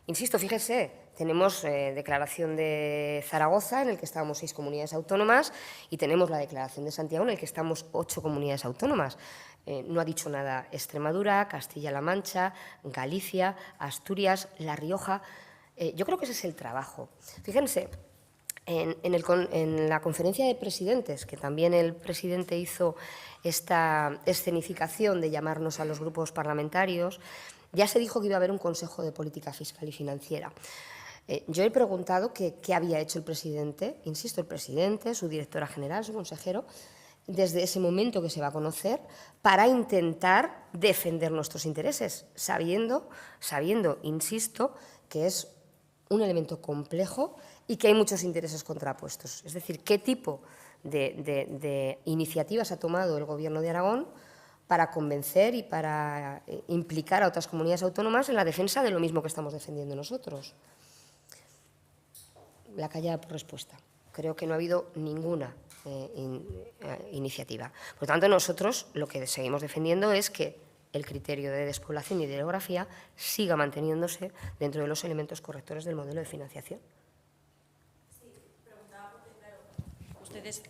Insisto, fíjese, tenemos declaración de Zaragoza, en el que estábamos 6 comunidades autónomas, y tenemos la declaración de Santiago, en el que estamos 8 comunidades autónomas. No ha dicho nada Extremadura, Castilla-La Mancha, Galicia, Asturias, La Rioja. Yo creo que ese es el trabajo. Fíjense, en la conferencia de presidentes, que también el presidente hizo esta escenificación de llamarnos a los grupos parlamentarios, ya se dijo que iba a haber un Consejo de Política Fiscal y Financiera. Yo he preguntado qué había hecho el presidente, insisto, el presidente, su directora general, su consejero, desde ese momento que se va a conocer, para intentar defender nuestros intereses, sabiendo, insisto, que es un elemento complejo y que hay muchos intereses contrapuestos. Es decir, ¿qué tipo de iniciativas ha tomado el Gobierno de Aragón para convencer y para implicar a otras comunidades autónomas en la defensa de lo mismo que estamos defendiendo nosotros? La callada por respuesta. Creo que no ha habido ninguna iniciativa. Por lo tanto, nosotros lo que seguimos defendiendo es que el criterio de despoblación y de orografía siga manteniéndose dentro de los elementos correctores del modelo de financiación.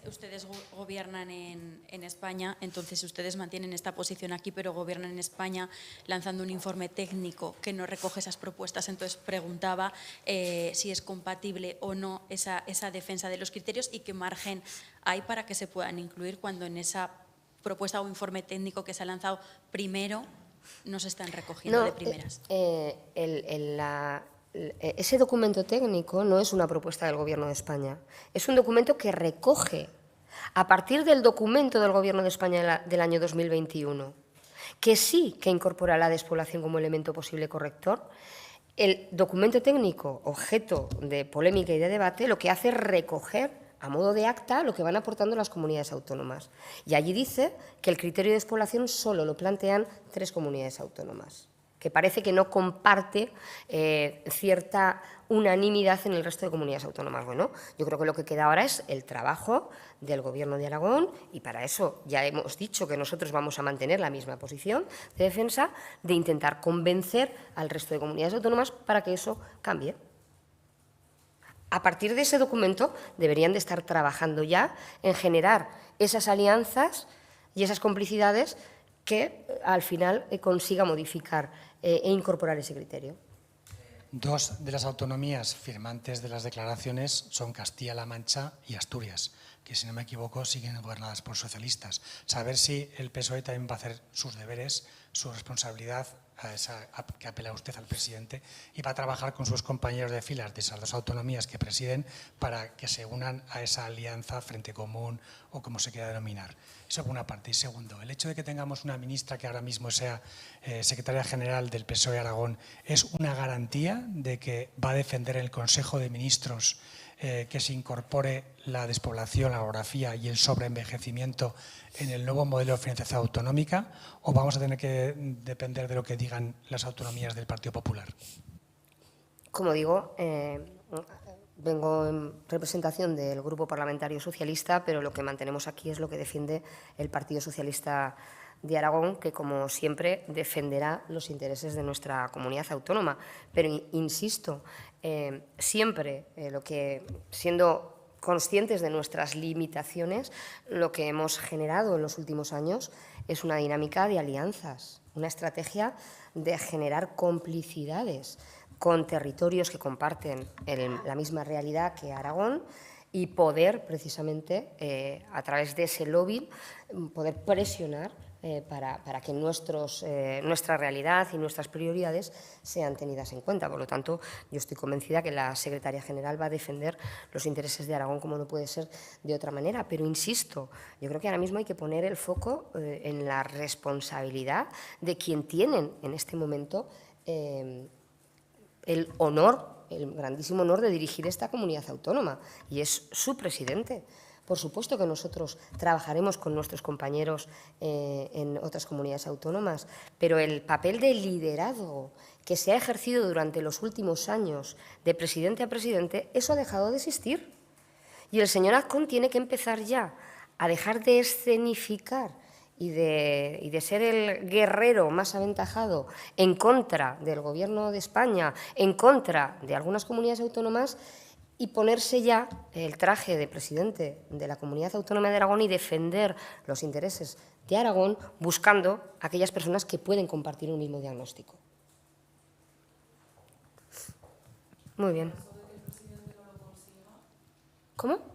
Ustedes gobiernan en España, entonces ustedes mantienen esta posición aquí, pero gobiernan en España lanzando un informe técnico que no recoge esas propuestas. Entonces preguntaba si es compatible o no esa defensa de los criterios y qué margen hay para que se puedan incluir cuando en esa propuesta o informe técnico que se ha lanzado primero no se están recogiendo de primeras. Ese documento técnico no es una propuesta del Gobierno de España, es un documento que recoge, a partir del documento del Gobierno de España del año 2021, que sí que incorpora la despoblación como elemento posible corrector. El documento técnico, objeto de polémica y de debate, lo que hace es recoger a modo de acta lo que van aportando las comunidades autónomas. Y allí dice que el criterio de despoblación solo lo plantean 3 comunidades autónomas, que parece que no comparte cierta unanimidad en el resto de comunidades autónomas. Bueno, yo creo que lo que queda ahora es el trabajo del Gobierno de Aragón, y para eso ya hemos dicho que nosotros vamos a mantener la misma posición de defensa, de intentar convencer al resto de comunidades autónomas para que eso cambie. A partir de ese documento deberían de estar trabajando ya en generar esas alianzas y esas complicidades que al final consiga modificar e incorporar ese criterio. 2 de las autonomías firmantes de las declaraciones son Castilla-La Mancha y Asturias, que si no me equivoco siguen gobernadas por socialistas. Saber si el PSOE también va a hacer sus deberes, su responsabilidad, que apela usted al presidente, y va a trabajar con sus compañeros de filas de esas 2 autonomías que presiden para que se unan a esa alianza Frente Común o como se quiera denominar. Eso por una parte. Y segundo, el hecho de que tengamos una ministra que ahora mismo sea secretaria general del PSOE Aragón es una garantía de que va a defender en el Consejo de Ministros que se incorpore la despoblación, la orografía y el sobreenvejecimiento en el nuevo modelo de financiación autonómica, o vamos a tener que depender de lo que digan las autonomías del Partido Popular? Como digo, vengo en representación del Grupo Parlamentario Socialista, pero lo que mantenemos aquí es lo que defiende el Partido Socialista de Aragón, que, como siempre, defenderá los intereses de nuestra comunidad autónoma. Pero, insisto, siempre siendo conscientes de nuestras limitaciones, lo que hemos generado en los últimos años es una dinámica de alianzas, una estrategia de generar complicidades con territorios que comparten la misma realidad que Aragón, y poder, precisamente, a través de ese lobby, poder presionar para que nuestra realidad y nuestras prioridades sean tenidas en cuenta. Por lo tanto, yo estoy convencida que la secretaria general va a defender los intereses de Aragón como no puede ser de otra manera. Pero, insisto, yo creo que ahora mismo hay que poner el foco en la responsabilidad de quien tienen en este momento el grandísimo honor de dirigir esta comunidad autónoma, y es su presidente. Por supuesto que nosotros trabajaremos con nuestros compañeros en otras comunidades autónomas, pero el papel de liderazgo que se ha ejercido durante los últimos años de presidente a presidente, eso ha dejado de existir. Y el señor Azcón tiene que empezar ya a dejar de escenificar y de ser el guerrero más aventajado en contra del Gobierno de España, en contra de algunas comunidades autónomas, y ponerse ya el traje de presidente de la Comunidad Autónoma de Aragón y defender los intereses de Aragón, buscando a aquellas personas que pueden compartir un mismo diagnóstico. Muy bien. ¿Cómo?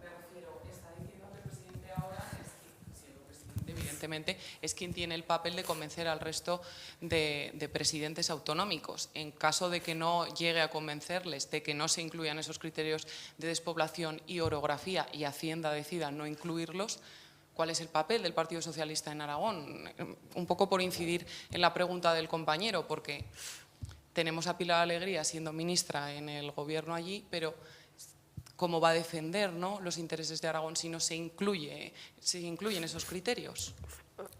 Evidentemente, es quien tiene el papel de convencer al resto de presidentes autonómicos. En caso de que no llegue a convencerles de que no se incluyan esos criterios de despoblación y orografía y Hacienda decida no incluirlos, ¿cuál es el papel del Partido Socialista en Aragón? Un poco por incidir en la pregunta del compañero, porque tenemos a Pilar Alegría siendo ministra en el Gobierno allí, pero ¿cómo va a defender, ¿no?, los intereses de Aragón si no se incluyen esos criterios?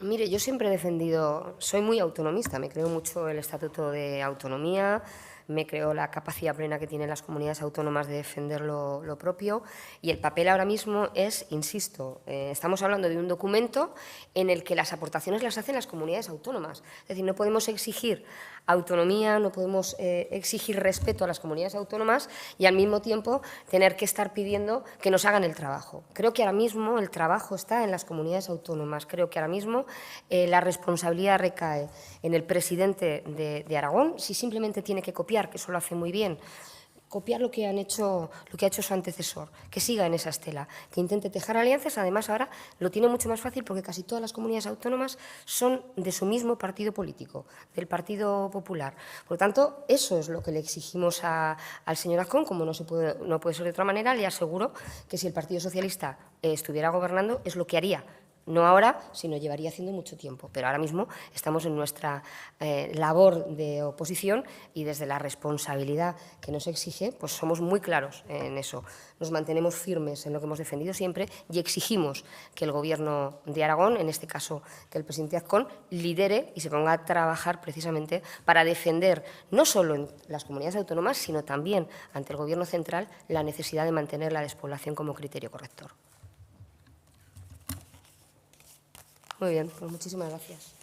Mire, yo siempre he defendido, soy muy autonomista, me creo mucho el Estatuto de Autonomía, me creo la capacidad plena que tienen las comunidades autónomas de defender lo propio, y el papel ahora mismo es, insisto, estamos hablando de un documento en el que las aportaciones las hacen las comunidades autónomas. Es decir, no podemos exigir autonomía, no podemos exigir respeto a las comunidades autónomas y al mismo tiempo tener que estar pidiendo que nos hagan el trabajo. Creo que ahora mismo el trabajo está en las comunidades autónomas. Creo que ahora mismo la responsabilidad recae en el presidente de Aragón, si simplemente tiene que copiar, que eso lo hace muy bien, copiar lo que ha hecho su antecesor, que siga en esa estela, que intente tejer alianzas. Además, ahora lo tiene mucho más fácil porque casi todas las comunidades autónomas son de su mismo partido político, del Partido Popular. Por lo tanto, eso es lo que le exigimos al señor Azcón, como no puede ser de otra manera. Le aseguro que si el Partido Socialista estuviera gobernando, es lo que haría. No ahora, sino llevaría haciendo mucho tiempo. Pero ahora mismo estamos en nuestra labor de oposición y desde la responsabilidad que nos exige, pues somos muy claros en eso. Nos mantenemos firmes en lo que hemos defendido siempre y exigimos que el Gobierno de Aragón, en este caso que el presidente Azcón, lidere y se ponga a trabajar precisamente para defender, no solo en las comunidades autónomas, sino también ante el Gobierno central, la necesidad de mantener la despoblación como criterio corrector. Muy bien, pues muchísimas gracias.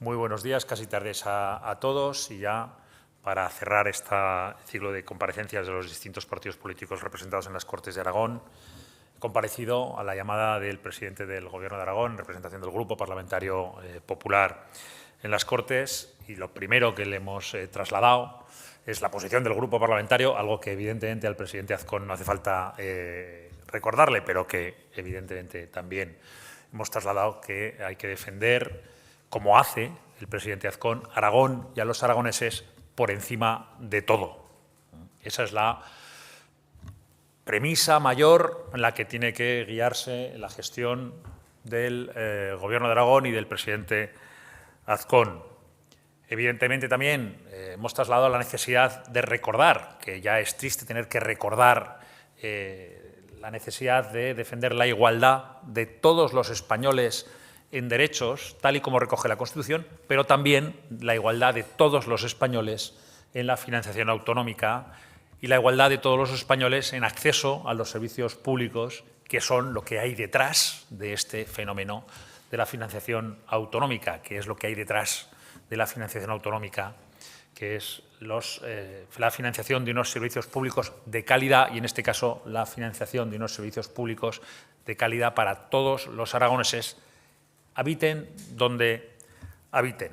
Muy buenos días, casi tardes a todos, y ya para cerrar este ciclo de comparecencias de los distintos partidos políticos representados en las Cortes de Aragón, he comparecido a la llamada del presidente del Gobierno de Aragón, en representación del Grupo Parlamentario Popular en las Cortes, y lo primero que le hemos trasladado es la posición del Grupo Parlamentario, algo que evidentemente al presidente Azcón no hace falta recordarle, pero que evidentemente también hemos trasladado, que hay que defender, como hace el presidente Azcón, Aragón y a los aragoneses por encima de todo. Esa es la premisa mayor en la que tiene que guiarse la gestión del Gobierno de Aragón y del presidente Azcón. Evidentemente también hemos trasladado la necesidad de recordar, que ya es triste tener que recordar la necesidad de defender la igualdad de todos los españoles en derechos, tal y como recoge la Constitución, pero también la igualdad de todos los españoles en la financiación autonómica y la igualdad de todos los españoles en acceso a los servicios públicos, que son lo que hay detrás de este fenómeno de la financiación autonómica, que es lo que hay detrás de la financiación autonómica, que es la financiación de unos servicios públicos de calidad y, en este caso, la financiación de unos servicios públicos de calidad para todos los aragoneses, habiten donde habiten.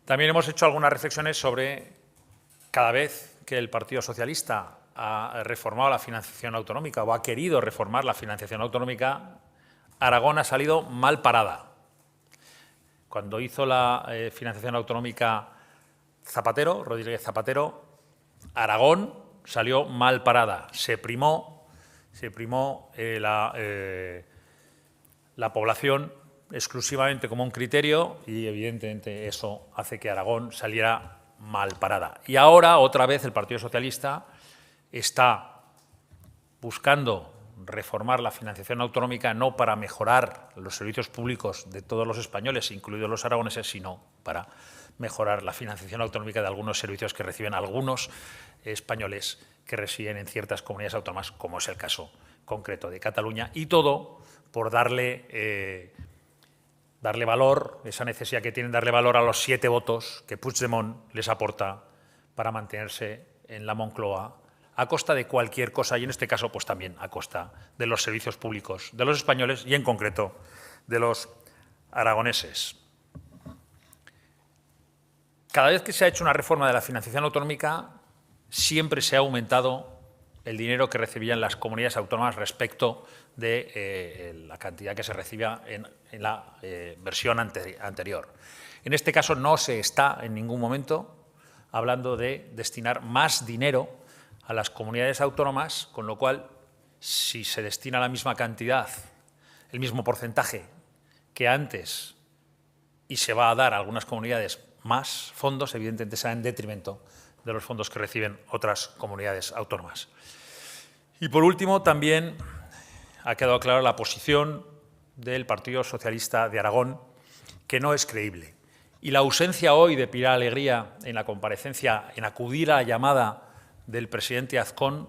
También hemos hecho algunas reflexiones sobre cada vez que el Partido Socialista ha reformado la financiación autonómica o ha querido reformar la financiación autonómica, Aragón ha salido mal parada. Cuando hizo la financiación autonómica Zapatero, Rodríguez Zapatero, Aragón salió mal parada. Se primó la población exclusivamente como un criterio y, evidentemente, eso hace que Aragón saliera mal parada. Y ahora, otra vez, el Partido Socialista está buscando reformar la financiación autonómica no para mejorar los servicios públicos de todos los españoles, incluidos los aragoneses, sino para mejorar la financiación autonómica de algunos servicios que reciben algunos españoles que residen en ciertas comunidades autónomas, como es el caso concreto de Cataluña, y todo por darle valor, esa necesidad que tienen, darle valor a los 7 votos que Puigdemont les aporta para mantenerse en la Moncloa, a costa de cualquier cosa, y en este caso pues también a costa de los servicios públicos de los españoles y, en concreto, de los aragoneses. Cada vez que se ha hecho una reforma de la financiación autonómica, siempre se ha aumentado el dinero que recibían las comunidades autónomas respecto de la cantidad que se recibía en la versión anterior. En este caso no se está en ningún momento hablando de destinar más dinero a las comunidades autónomas, con lo cual, si se destina la misma cantidad, el mismo porcentaje que antes, y se va a dar a algunas comunidades más fondos, evidentemente será en detrimento de los fondos que reciben otras comunidades autónomas. Y, por último, también ha quedado clara la posición del Partido Socialista de Aragón, que no es creíble. Y la ausencia hoy de Pilar Alegría en la comparecencia, en acudir a la llamada del presidente Azcón,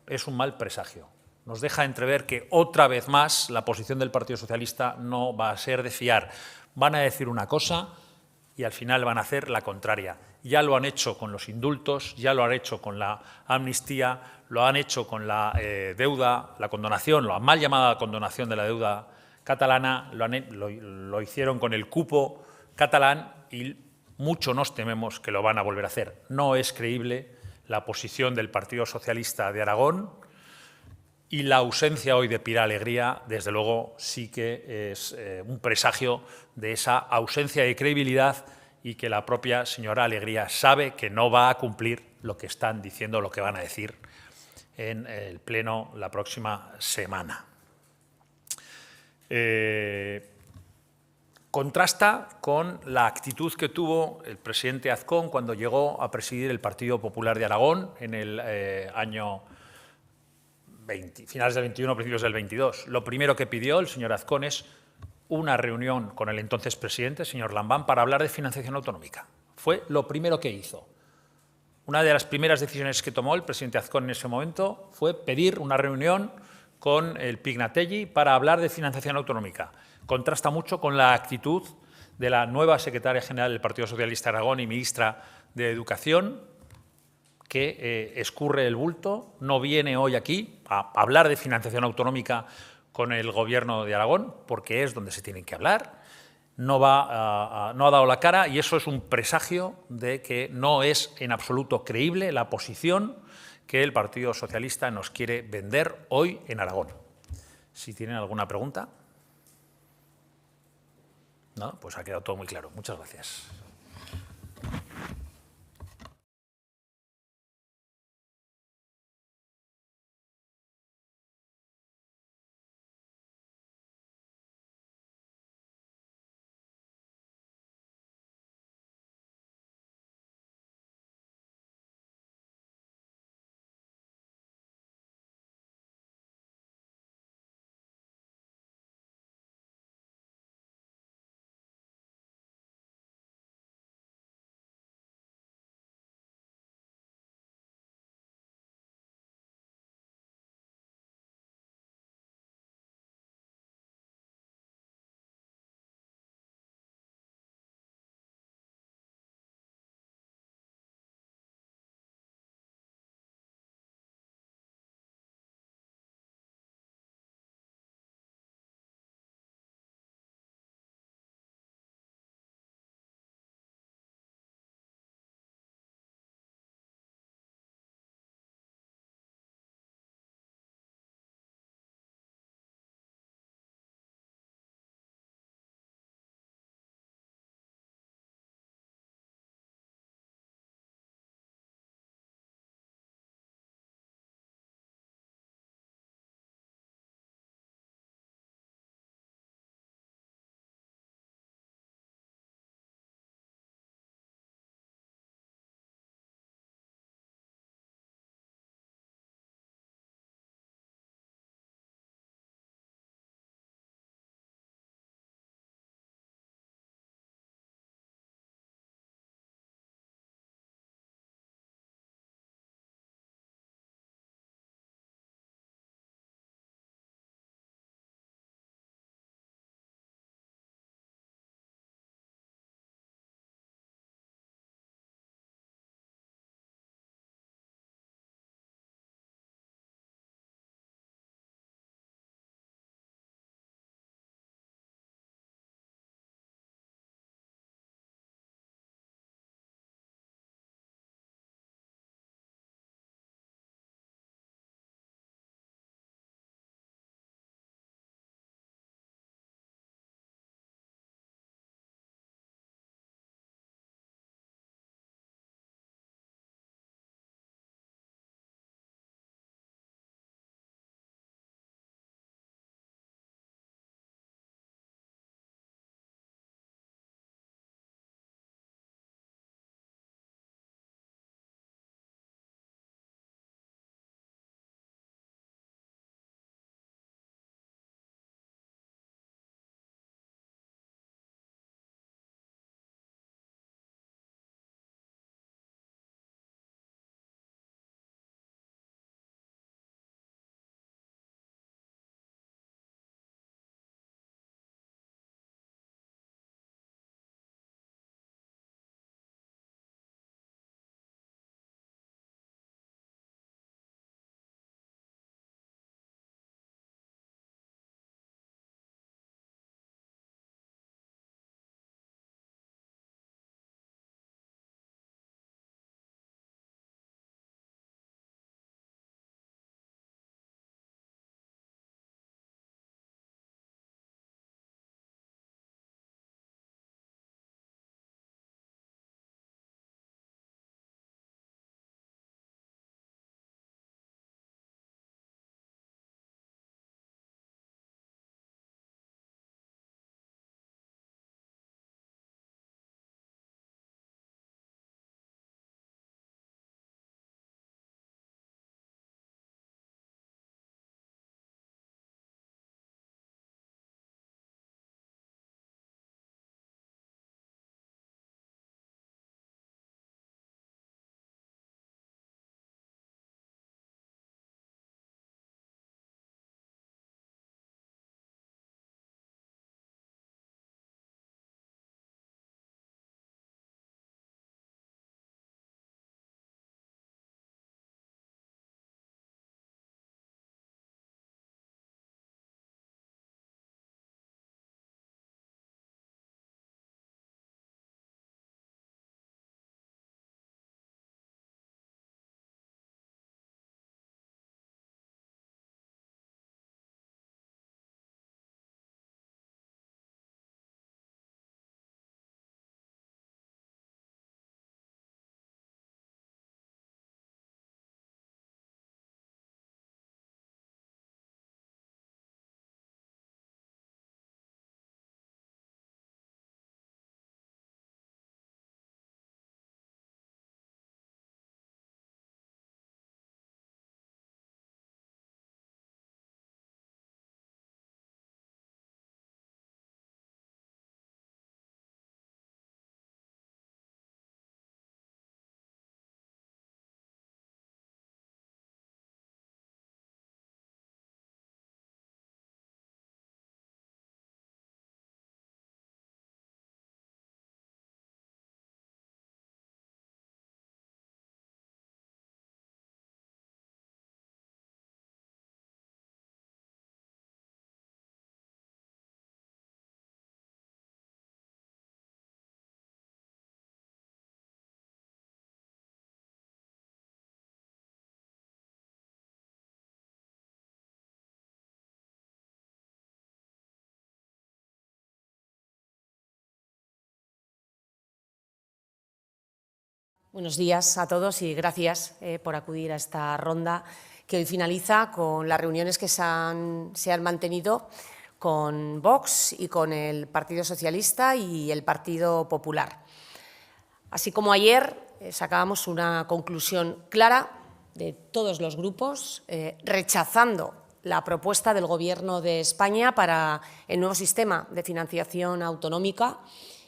es un mal presagio. Nos deja entrever que, otra vez más, la posición del Partido Socialista no va a ser de fiar. Van a decir una cosa y al final van a hacer la contraria. Ya lo han hecho con los indultos, ya lo han hecho con la amnistía, lo han hecho con la deuda, la condonación, la mal llamada condonación de la deuda catalana, lo hicieron con el cupo catalán y mucho nos tememos que lo van a volver a hacer. No es creíble la posición del Partido Socialista de Aragón, y la ausencia hoy de Pilar Alegría, desde luego, sí que es un presagio de esa ausencia de credibilidad, y que la propia señora Alegría sabe que no va a cumplir lo que están diciendo, lo que van a decir en el Pleno la próxima semana. Contrasta con la actitud que tuvo el presidente Azcón cuando llegó a presidir el Partido Popular de Aragón en el año finales del 21, principios del 22. Lo primero que pidió el señor Azcón es una reunión con el entonces presidente, señor Lambán, para hablar de financiación autonómica. Fue lo primero que hizo. Una de las primeras decisiones que tomó el presidente Azcón en ese momento fue pedir una reunión con el Pignatelli para hablar de financiación autonómica. Contrasta mucho con la actitud de la nueva secretaria general del Partido Socialista de Aragón y ministra de Educación, que escurre el bulto, no viene hoy aquí a hablar de financiación autonómica con el Gobierno de Aragón, porque es donde se tienen que hablar, no ha dado la cara, y eso es un presagio de que no es en absoluto creíble la posición que el Partido Socialista nos quiere vender hoy en Aragón. Si tienen alguna pregunta. No, pues ha quedado todo muy claro. Muchas gracias. Buenos días a todos y gracias por acudir a esta ronda que hoy finaliza con las reuniones que se han mantenido con Vox y con el Partido Socialista y el Partido Popular. Así como ayer sacábamos una conclusión clara de todos los grupos, rechazando la propuesta del Gobierno de España para el nuevo sistema de financiación autonómica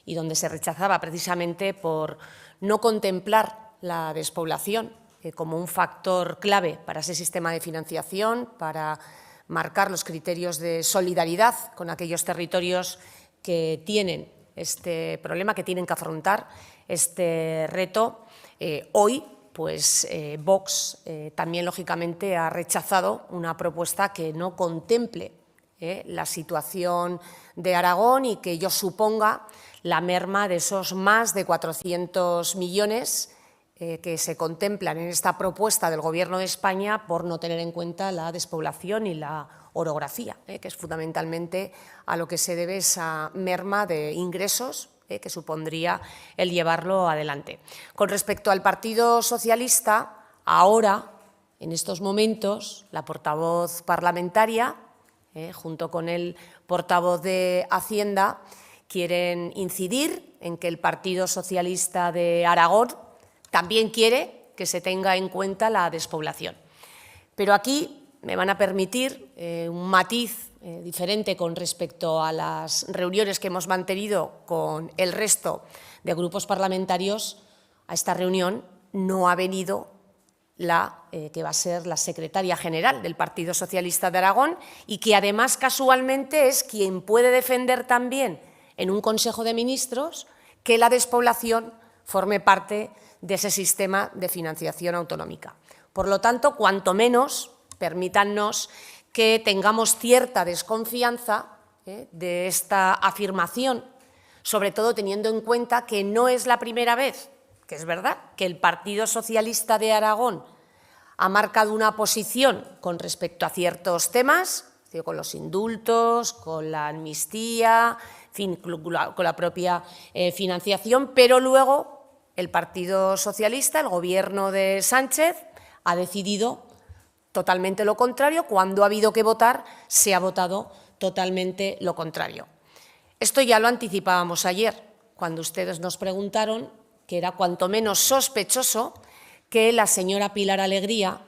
y donde se rechazaba precisamente por no contemplar la despoblación como un factor clave para ese sistema de financiación, para marcar los criterios de solidaridad con aquellos territorios que tienen este problema, que tienen que afrontar este reto. Hoy, pues Vox también, lógicamente, ha rechazado una propuesta que no contemple la situación de Aragón y que ello suponga la merma de esos más de 400 millones que se contemplan en esta propuesta del Gobierno de España por no tener en cuenta la despoblación y la orografía, que es fundamentalmente a lo que se debe esa merma de ingresos que supondría el llevarlo adelante. Con respecto al Partido Socialista, ahora, en estos momentos, la portavoz parlamentaria, junto con el portavoz de Hacienda, quieren incidir en que el Partido Socialista de Aragón también quiere que se tenga en cuenta la despoblación. Pero aquí me van a permitir un matiz diferente con respecto a las reuniones que hemos mantenido con el resto de grupos parlamentarios. A esta reunión no ha venido la que va a ser la secretaria general del Partido Socialista de Aragón y que además casualmente es quien puede defender también en un Consejo de Ministros que la despoblación forme parte de ese sistema de financiación autonómica. Por lo tanto, cuanto menos, permítannos que tengamos cierta desconfianza de esta afirmación, sobre todo teniendo en cuenta que no es la primera vez, que es verdad, que el Partido Socialista de Aragón ha marcado una posición con respecto a ciertos temas, con los indultos, con la amnistía, en fin, con la propia financiación, pero luego el Partido Socialista, el Gobierno de Sánchez, ha decidido totalmente lo contrario. Cuando ha habido que votar, se ha votado totalmente lo contrario. Esto ya lo anticipábamos ayer, cuando ustedes nos preguntaron que era cuanto menos sospechoso que la señora Pilar Alegría,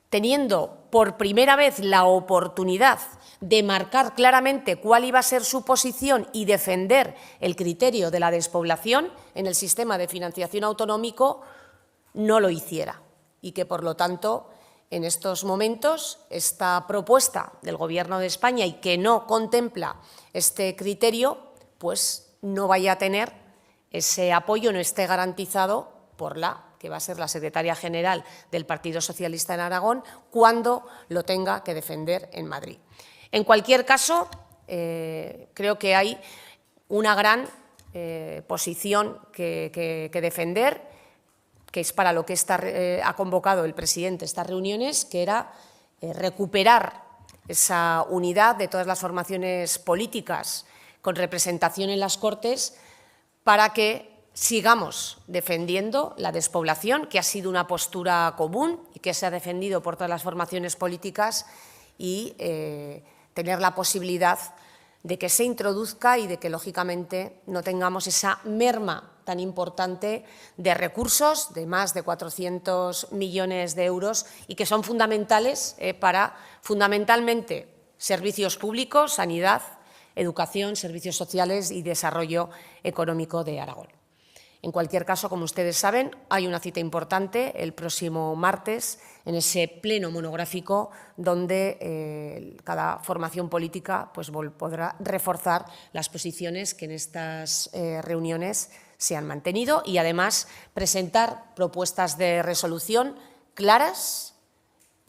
teniendo por primera vez la oportunidad de marcar claramente cuál iba a ser su posición y defender el criterio de la despoblación en el sistema de financiación autonómico, no lo hiciera y que, por lo tanto, en estos momentos, esta propuesta del Gobierno de España y que no contempla este criterio, pues no vaya a tener ese apoyo, no esté garantizado por la que va a ser la secretaria general del Partido Socialista en Aragón, cuando lo tenga que defender en Madrid. En cualquier caso, creo que hay una gran posición que defender, que es para lo que ha convocado el presidente estas reuniones, que era recuperar esa unidad de todas las formaciones políticas con representación en las Cortes para que sigamos defendiendo la despoblación, que ha sido una postura común y que se ha defendido por todas las formaciones políticas, y tener la posibilidad de que se introduzca y de que, lógicamente, no tengamos esa merma tan importante de recursos, de más de 400 millones de euros, y que son fundamentales para, fundamentalmente, servicios públicos, sanidad, educación, servicios sociales y desarrollo económico de Aragón. En cualquier caso, como ustedes saben, hay una cita importante el próximo martes en ese pleno monográfico donde cada formación política pues, podrá reforzar las posiciones que en estas reuniones se han mantenido y, además, presentar propuestas de resolución claras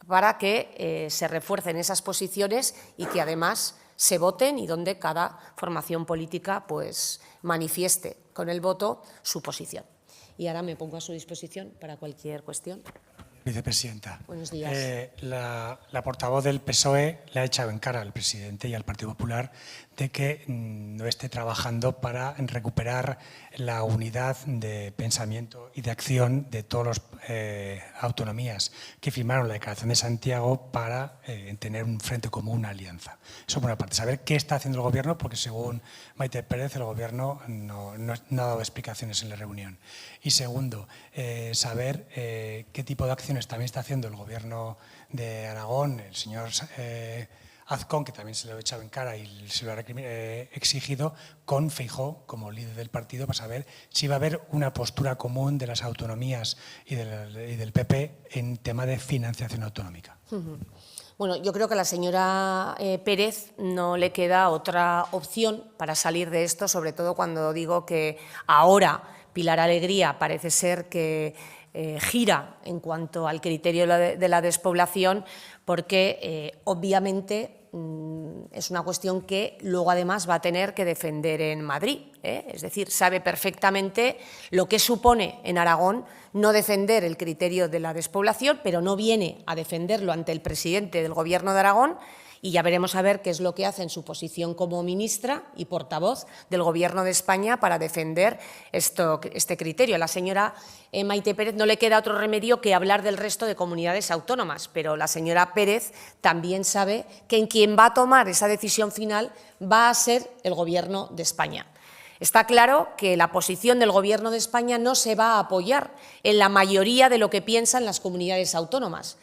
para que se refuercen esas posiciones y que, además, se voten y donde cada formación política pues, manifieste con el voto su posición. Y ahora me pongo a su disposición para cualquier cuestión. Vicepresidenta. Buenos días. La portavoz del PSOE le ha echado en cara al presidente y al Partido Popular de que no esté trabajando para recuperar la unidad de pensamiento y de acción de todas las autonomías que firmaron la Declaración de Santiago para tener un frente común, una alianza. Eso por una parte, saber qué está haciendo el Gobierno, porque según Maite Pérez el Gobierno no ha dado explicaciones en la reunión. Y segundo, saber qué tipo de acciones también está haciendo el Gobierno de Aragón, el señor Azcón, que también se lo ha echado en cara y se lo ha exigido, con Feijóo como líder del partido, para saber si va a haber una postura común de las autonomías y del PP en tema de financiación autonómica. Bueno, yo creo que a la señora Pérez no le queda otra opción para salir de esto, sobre todo cuando digo que ahora Pilar Alegría parece ser que gira en cuanto al criterio de la despoblación, porque obviamente es una cuestión que luego además va a tener que defender en Madrid. Es decir, sabe perfectamente lo que supone en Aragón no defender el criterio de la despoblación, pero no viene a defenderlo ante el presidente del Gobierno de Aragón, y ya veremos a ver qué es lo que hace en su posición como ministra y portavoz del Gobierno de España para defender este criterio. A la señora Maite Pérez no le queda otro remedio que hablar del resto de comunidades autónomas, pero la señora Pérez también sabe que quien va a tomar esa decisión final va a ser el Gobierno de España. Está claro que la posición del Gobierno de España no se va a apoyar en la mayoría de lo que piensan las comunidades autónomas,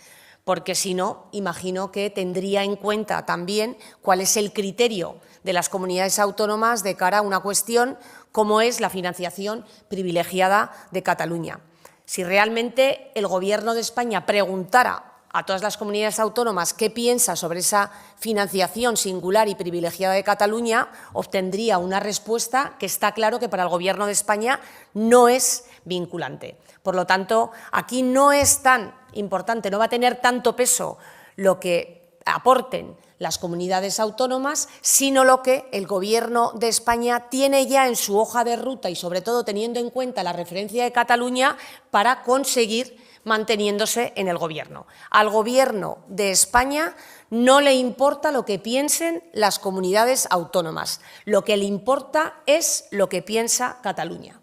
porque si no, imagino que tendría en cuenta también cuál es el criterio de las comunidades autónomas de cara a una cuestión como es la financiación privilegiada de Cataluña. Si realmente el Gobierno de España preguntara a todas las comunidades autónomas qué piensa sobre esa financiación singular y privilegiada de Cataluña, obtendría una respuesta que está claro que para el Gobierno de España no es vinculante. Por lo tanto, aquí no es tan importante, no va a tener tanto peso lo que aporten las comunidades autónomas, sino lo que el Gobierno de España tiene ya en su hoja de ruta y, sobre todo, teniendo en cuenta la referencia de Cataluña para conseguir manteniéndose en el Gobierno. Al Gobierno de España no le importa lo que piensen las comunidades autónomas, lo que le importa es lo que piensa Cataluña.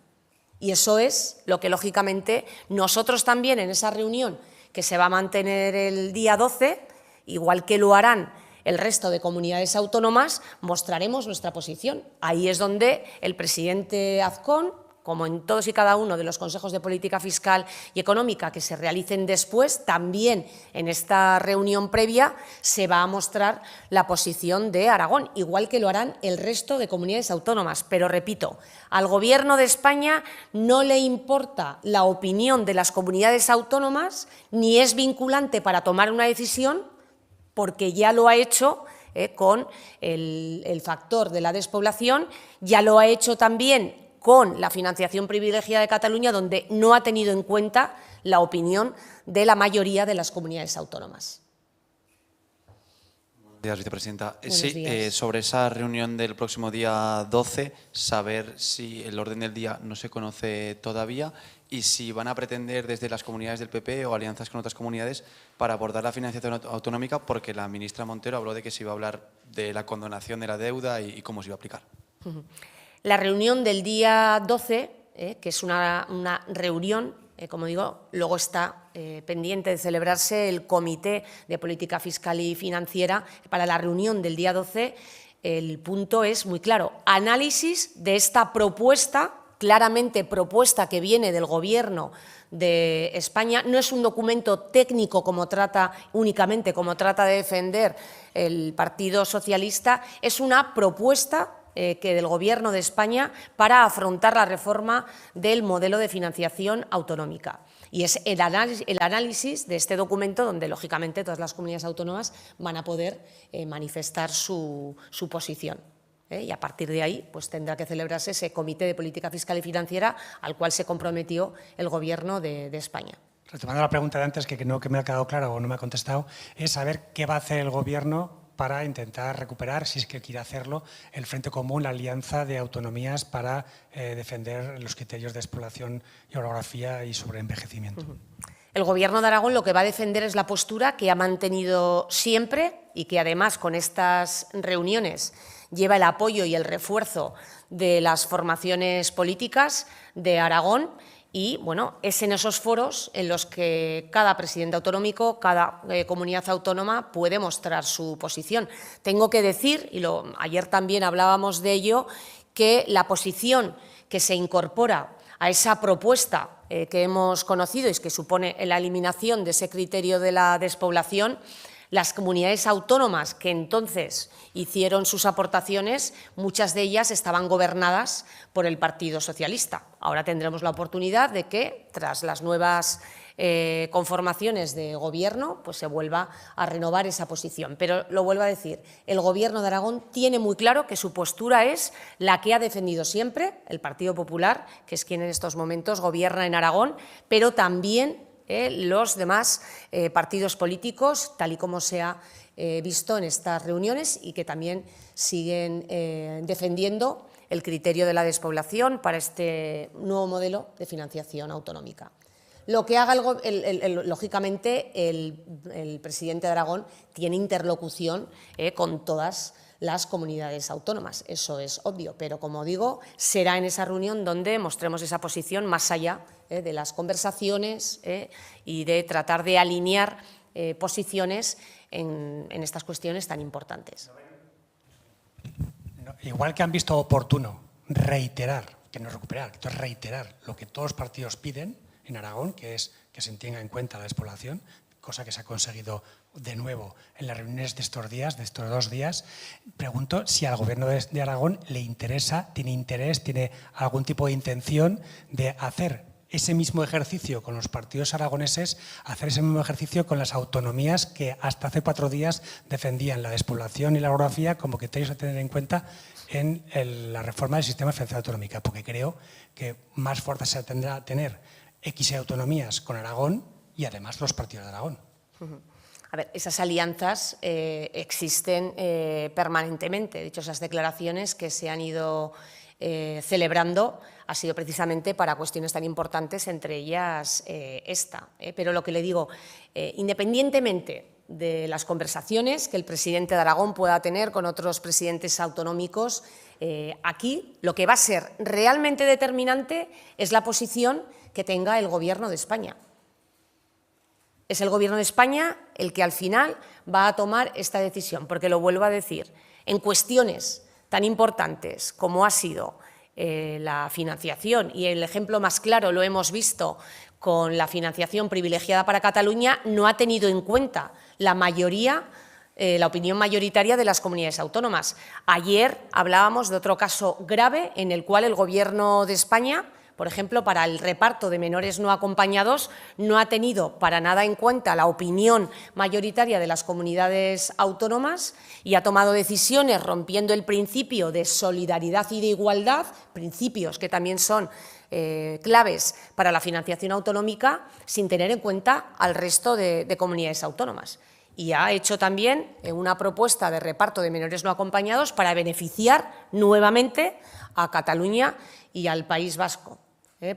Y eso es lo que, lógicamente, nosotros también en esa reunión que se va a mantener el día 12, igual que lo harán el resto de comunidades autónomas, mostraremos nuestra posición. Ahí es donde el presidente Azcón, como en todos y cada uno de los consejos de política fiscal y económica que se realicen después, también en esta reunión previa se va a mostrar la posición de Aragón, igual que lo harán el resto de comunidades autónomas. Pero repito, al Gobierno de España no le importa la opinión de las comunidades autónomas, ni es vinculante para tomar una decisión, porque ya lo ha hecho con el factor de la despoblación, ya lo ha hecho también con la financiación privilegiada de Cataluña, donde no ha tenido en cuenta la opinión de la mayoría de las comunidades autónomas. Buenos días, vicepresidenta. Buenos sí, días. Sobre esa reunión del próximo día 12, saber si el orden del día no se conoce todavía y si van a pretender desde las comunidades del PP o alianzas con otras comunidades para abordar la financiación autonómica, porque la ministra Montero habló de que se iba a hablar de la condonación de la deuda y cómo se iba a aplicar. La reunión del día 12, que es una reunión, como digo, luego está pendiente de celebrarse el Comité de Política Fiscal y Financiera. Para la reunión del día 12, el punto es muy claro: análisis de esta propuesta, claramente propuesta que viene del Gobierno de España. No es un documento técnico únicamente como trata de defender el Partido Socialista, es una propuesta que del Gobierno de España para afrontar la reforma del modelo de financiación autonómica. Y es el análisis de este documento donde, lógicamente, todas las comunidades autónomas van a poder manifestar su posición. Y a partir de ahí pues tendrá que celebrarse ese Comité de Política Fiscal y Financiera al cual se comprometió el Gobierno de España. Retomando la pregunta de antes, que no me ha quedado claro o no me ha contestado, es saber qué va a hacer el Gobierno para intentar recuperar, si es que quiere hacerlo, el Frente Común, la alianza de autonomías para defender los criterios de despoblación y orografía y sobre envejecimiento. El Gobierno de Aragón lo que va a defender es la postura que ha mantenido siempre y que además con estas reuniones lleva el apoyo y el refuerzo de las formaciones políticas de Aragón. Y bueno, es en esos foros en los que cada presidente autonómico, cada comunidad autónoma puede mostrar su posición. Tengo que decir, y ayer también hablábamos de ello, que la posición que se incorpora a esa propuesta que hemos conocido y que supone la eliminación de ese criterio de la despoblación, las comunidades autónomas que entonces hicieron sus aportaciones, muchas de ellas estaban gobernadas por el Partido Socialista. Ahora tendremos la oportunidad de que, tras las nuevas conformaciones de gobierno, pues se vuelva a renovar esa posición. Pero lo vuelvo a decir, el Gobierno de Aragón tiene muy claro que su postura es la que ha defendido siempre el Partido Popular, que es quien en estos momentos gobierna en Aragón, pero también los demás partidos políticos, tal y como se ha visto en estas reuniones y que también siguen defendiendo el criterio de la despoblación para este nuevo modelo de financiación autonómica. Lo que haga, lógicamente, el presidente de Aragón tiene interlocución con todas las comunidades autónomas, eso es obvio, pero como digo, será en esa reunión donde mostremos esa posición más allá de las conversaciones y de tratar de alinear posiciones en estas cuestiones tan importantes. Igual que han visto oportuno reiterar, que no recuperar, que es reiterar lo que todos los partidos piden en Aragón, que es que se tenga en cuenta la despoblación, cosa que se ha conseguido de nuevo en las reuniones de estos días, de estos 2 días. Pregunto si al Gobierno de Aragón le interesa, tiene algún tipo de intención de hacer ese mismo ejercicio con los partidos aragoneses, hacer ese mismo ejercicio con las autonomías que hasta hace 4 días defendían la despoblación y la orografía como criterios a tener en cuenta en la reforma del sistema de financiación autonómica, porque creo que más fuerza se tendrá a tener X autonomías con Aragón y además los partidos de Aragón. A ver, esas alianzas existen permanentemente. De hecho, esas declaraciones que se han ido celebrando ha sido precisamente para cuestiones tan importantes, entre ellas esta. Pero lo que le digo, independientemente de las conversaciones que el presidente de Aragón pueda tener con otros presidentes autonómicos, aquí lo que va a ser realmente determinante es la posición que tenga el Gobierno de España. Es el Gobierno de España el que al final va a tomar esta decisión, porque lo vuelvo a decir, en cuestiones tan importantes como ha sido la financiación, y el ejemplo más claro lo hemos visto con la financiación privilegiada para Cataluña, no ha tenido en cuenta la opinión mayoritaria de las comunidades autónomas. Ayer hablábamos de otro caso grave en el cual el Gobierno de España, por ejemplo, para el reparto de menores no acompañados, no ha tenido para nada en cuenta la opinión mayoritaria de las comunidades autónomas y ha tomado decisiones rompiendo el principio de solidaridad y de igualdad, principios que también son claves para la financiación autonómica, sin tener en cuenta al resto de comunidades autónomas. Y ha hecho también una propuesta de reparto de menores no acompañados para beneficiar nuevamente a Cataluña y al País Vasco.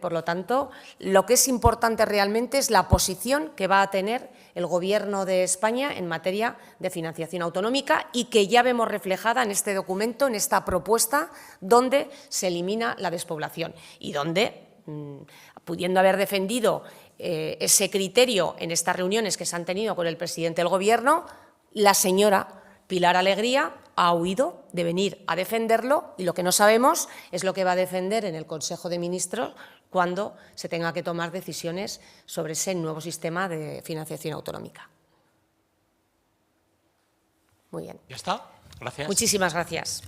Por lo tanto, lo que es importante realmente es la posición que va a tener el Gobierno de España en materia de financiación autonómica y que ya vemos reflejada en este documento, en esta propuesta, donde se elimina la despoblación y donde, pudiendo haber defendido ese criterio en estas reuniones que se han tenido con el presidente del Gobierno, la señora Pilar Alegría ha huido de venir a defenderlo y lo que no sabemos es lo que va a defender en el Consejo de Ministros cuando se tenga que tomar decisiones sobre ese nuevo sistema de financiación autonómica. Muy bien. ¿Ya está? Gracias. Muchísimas gracias.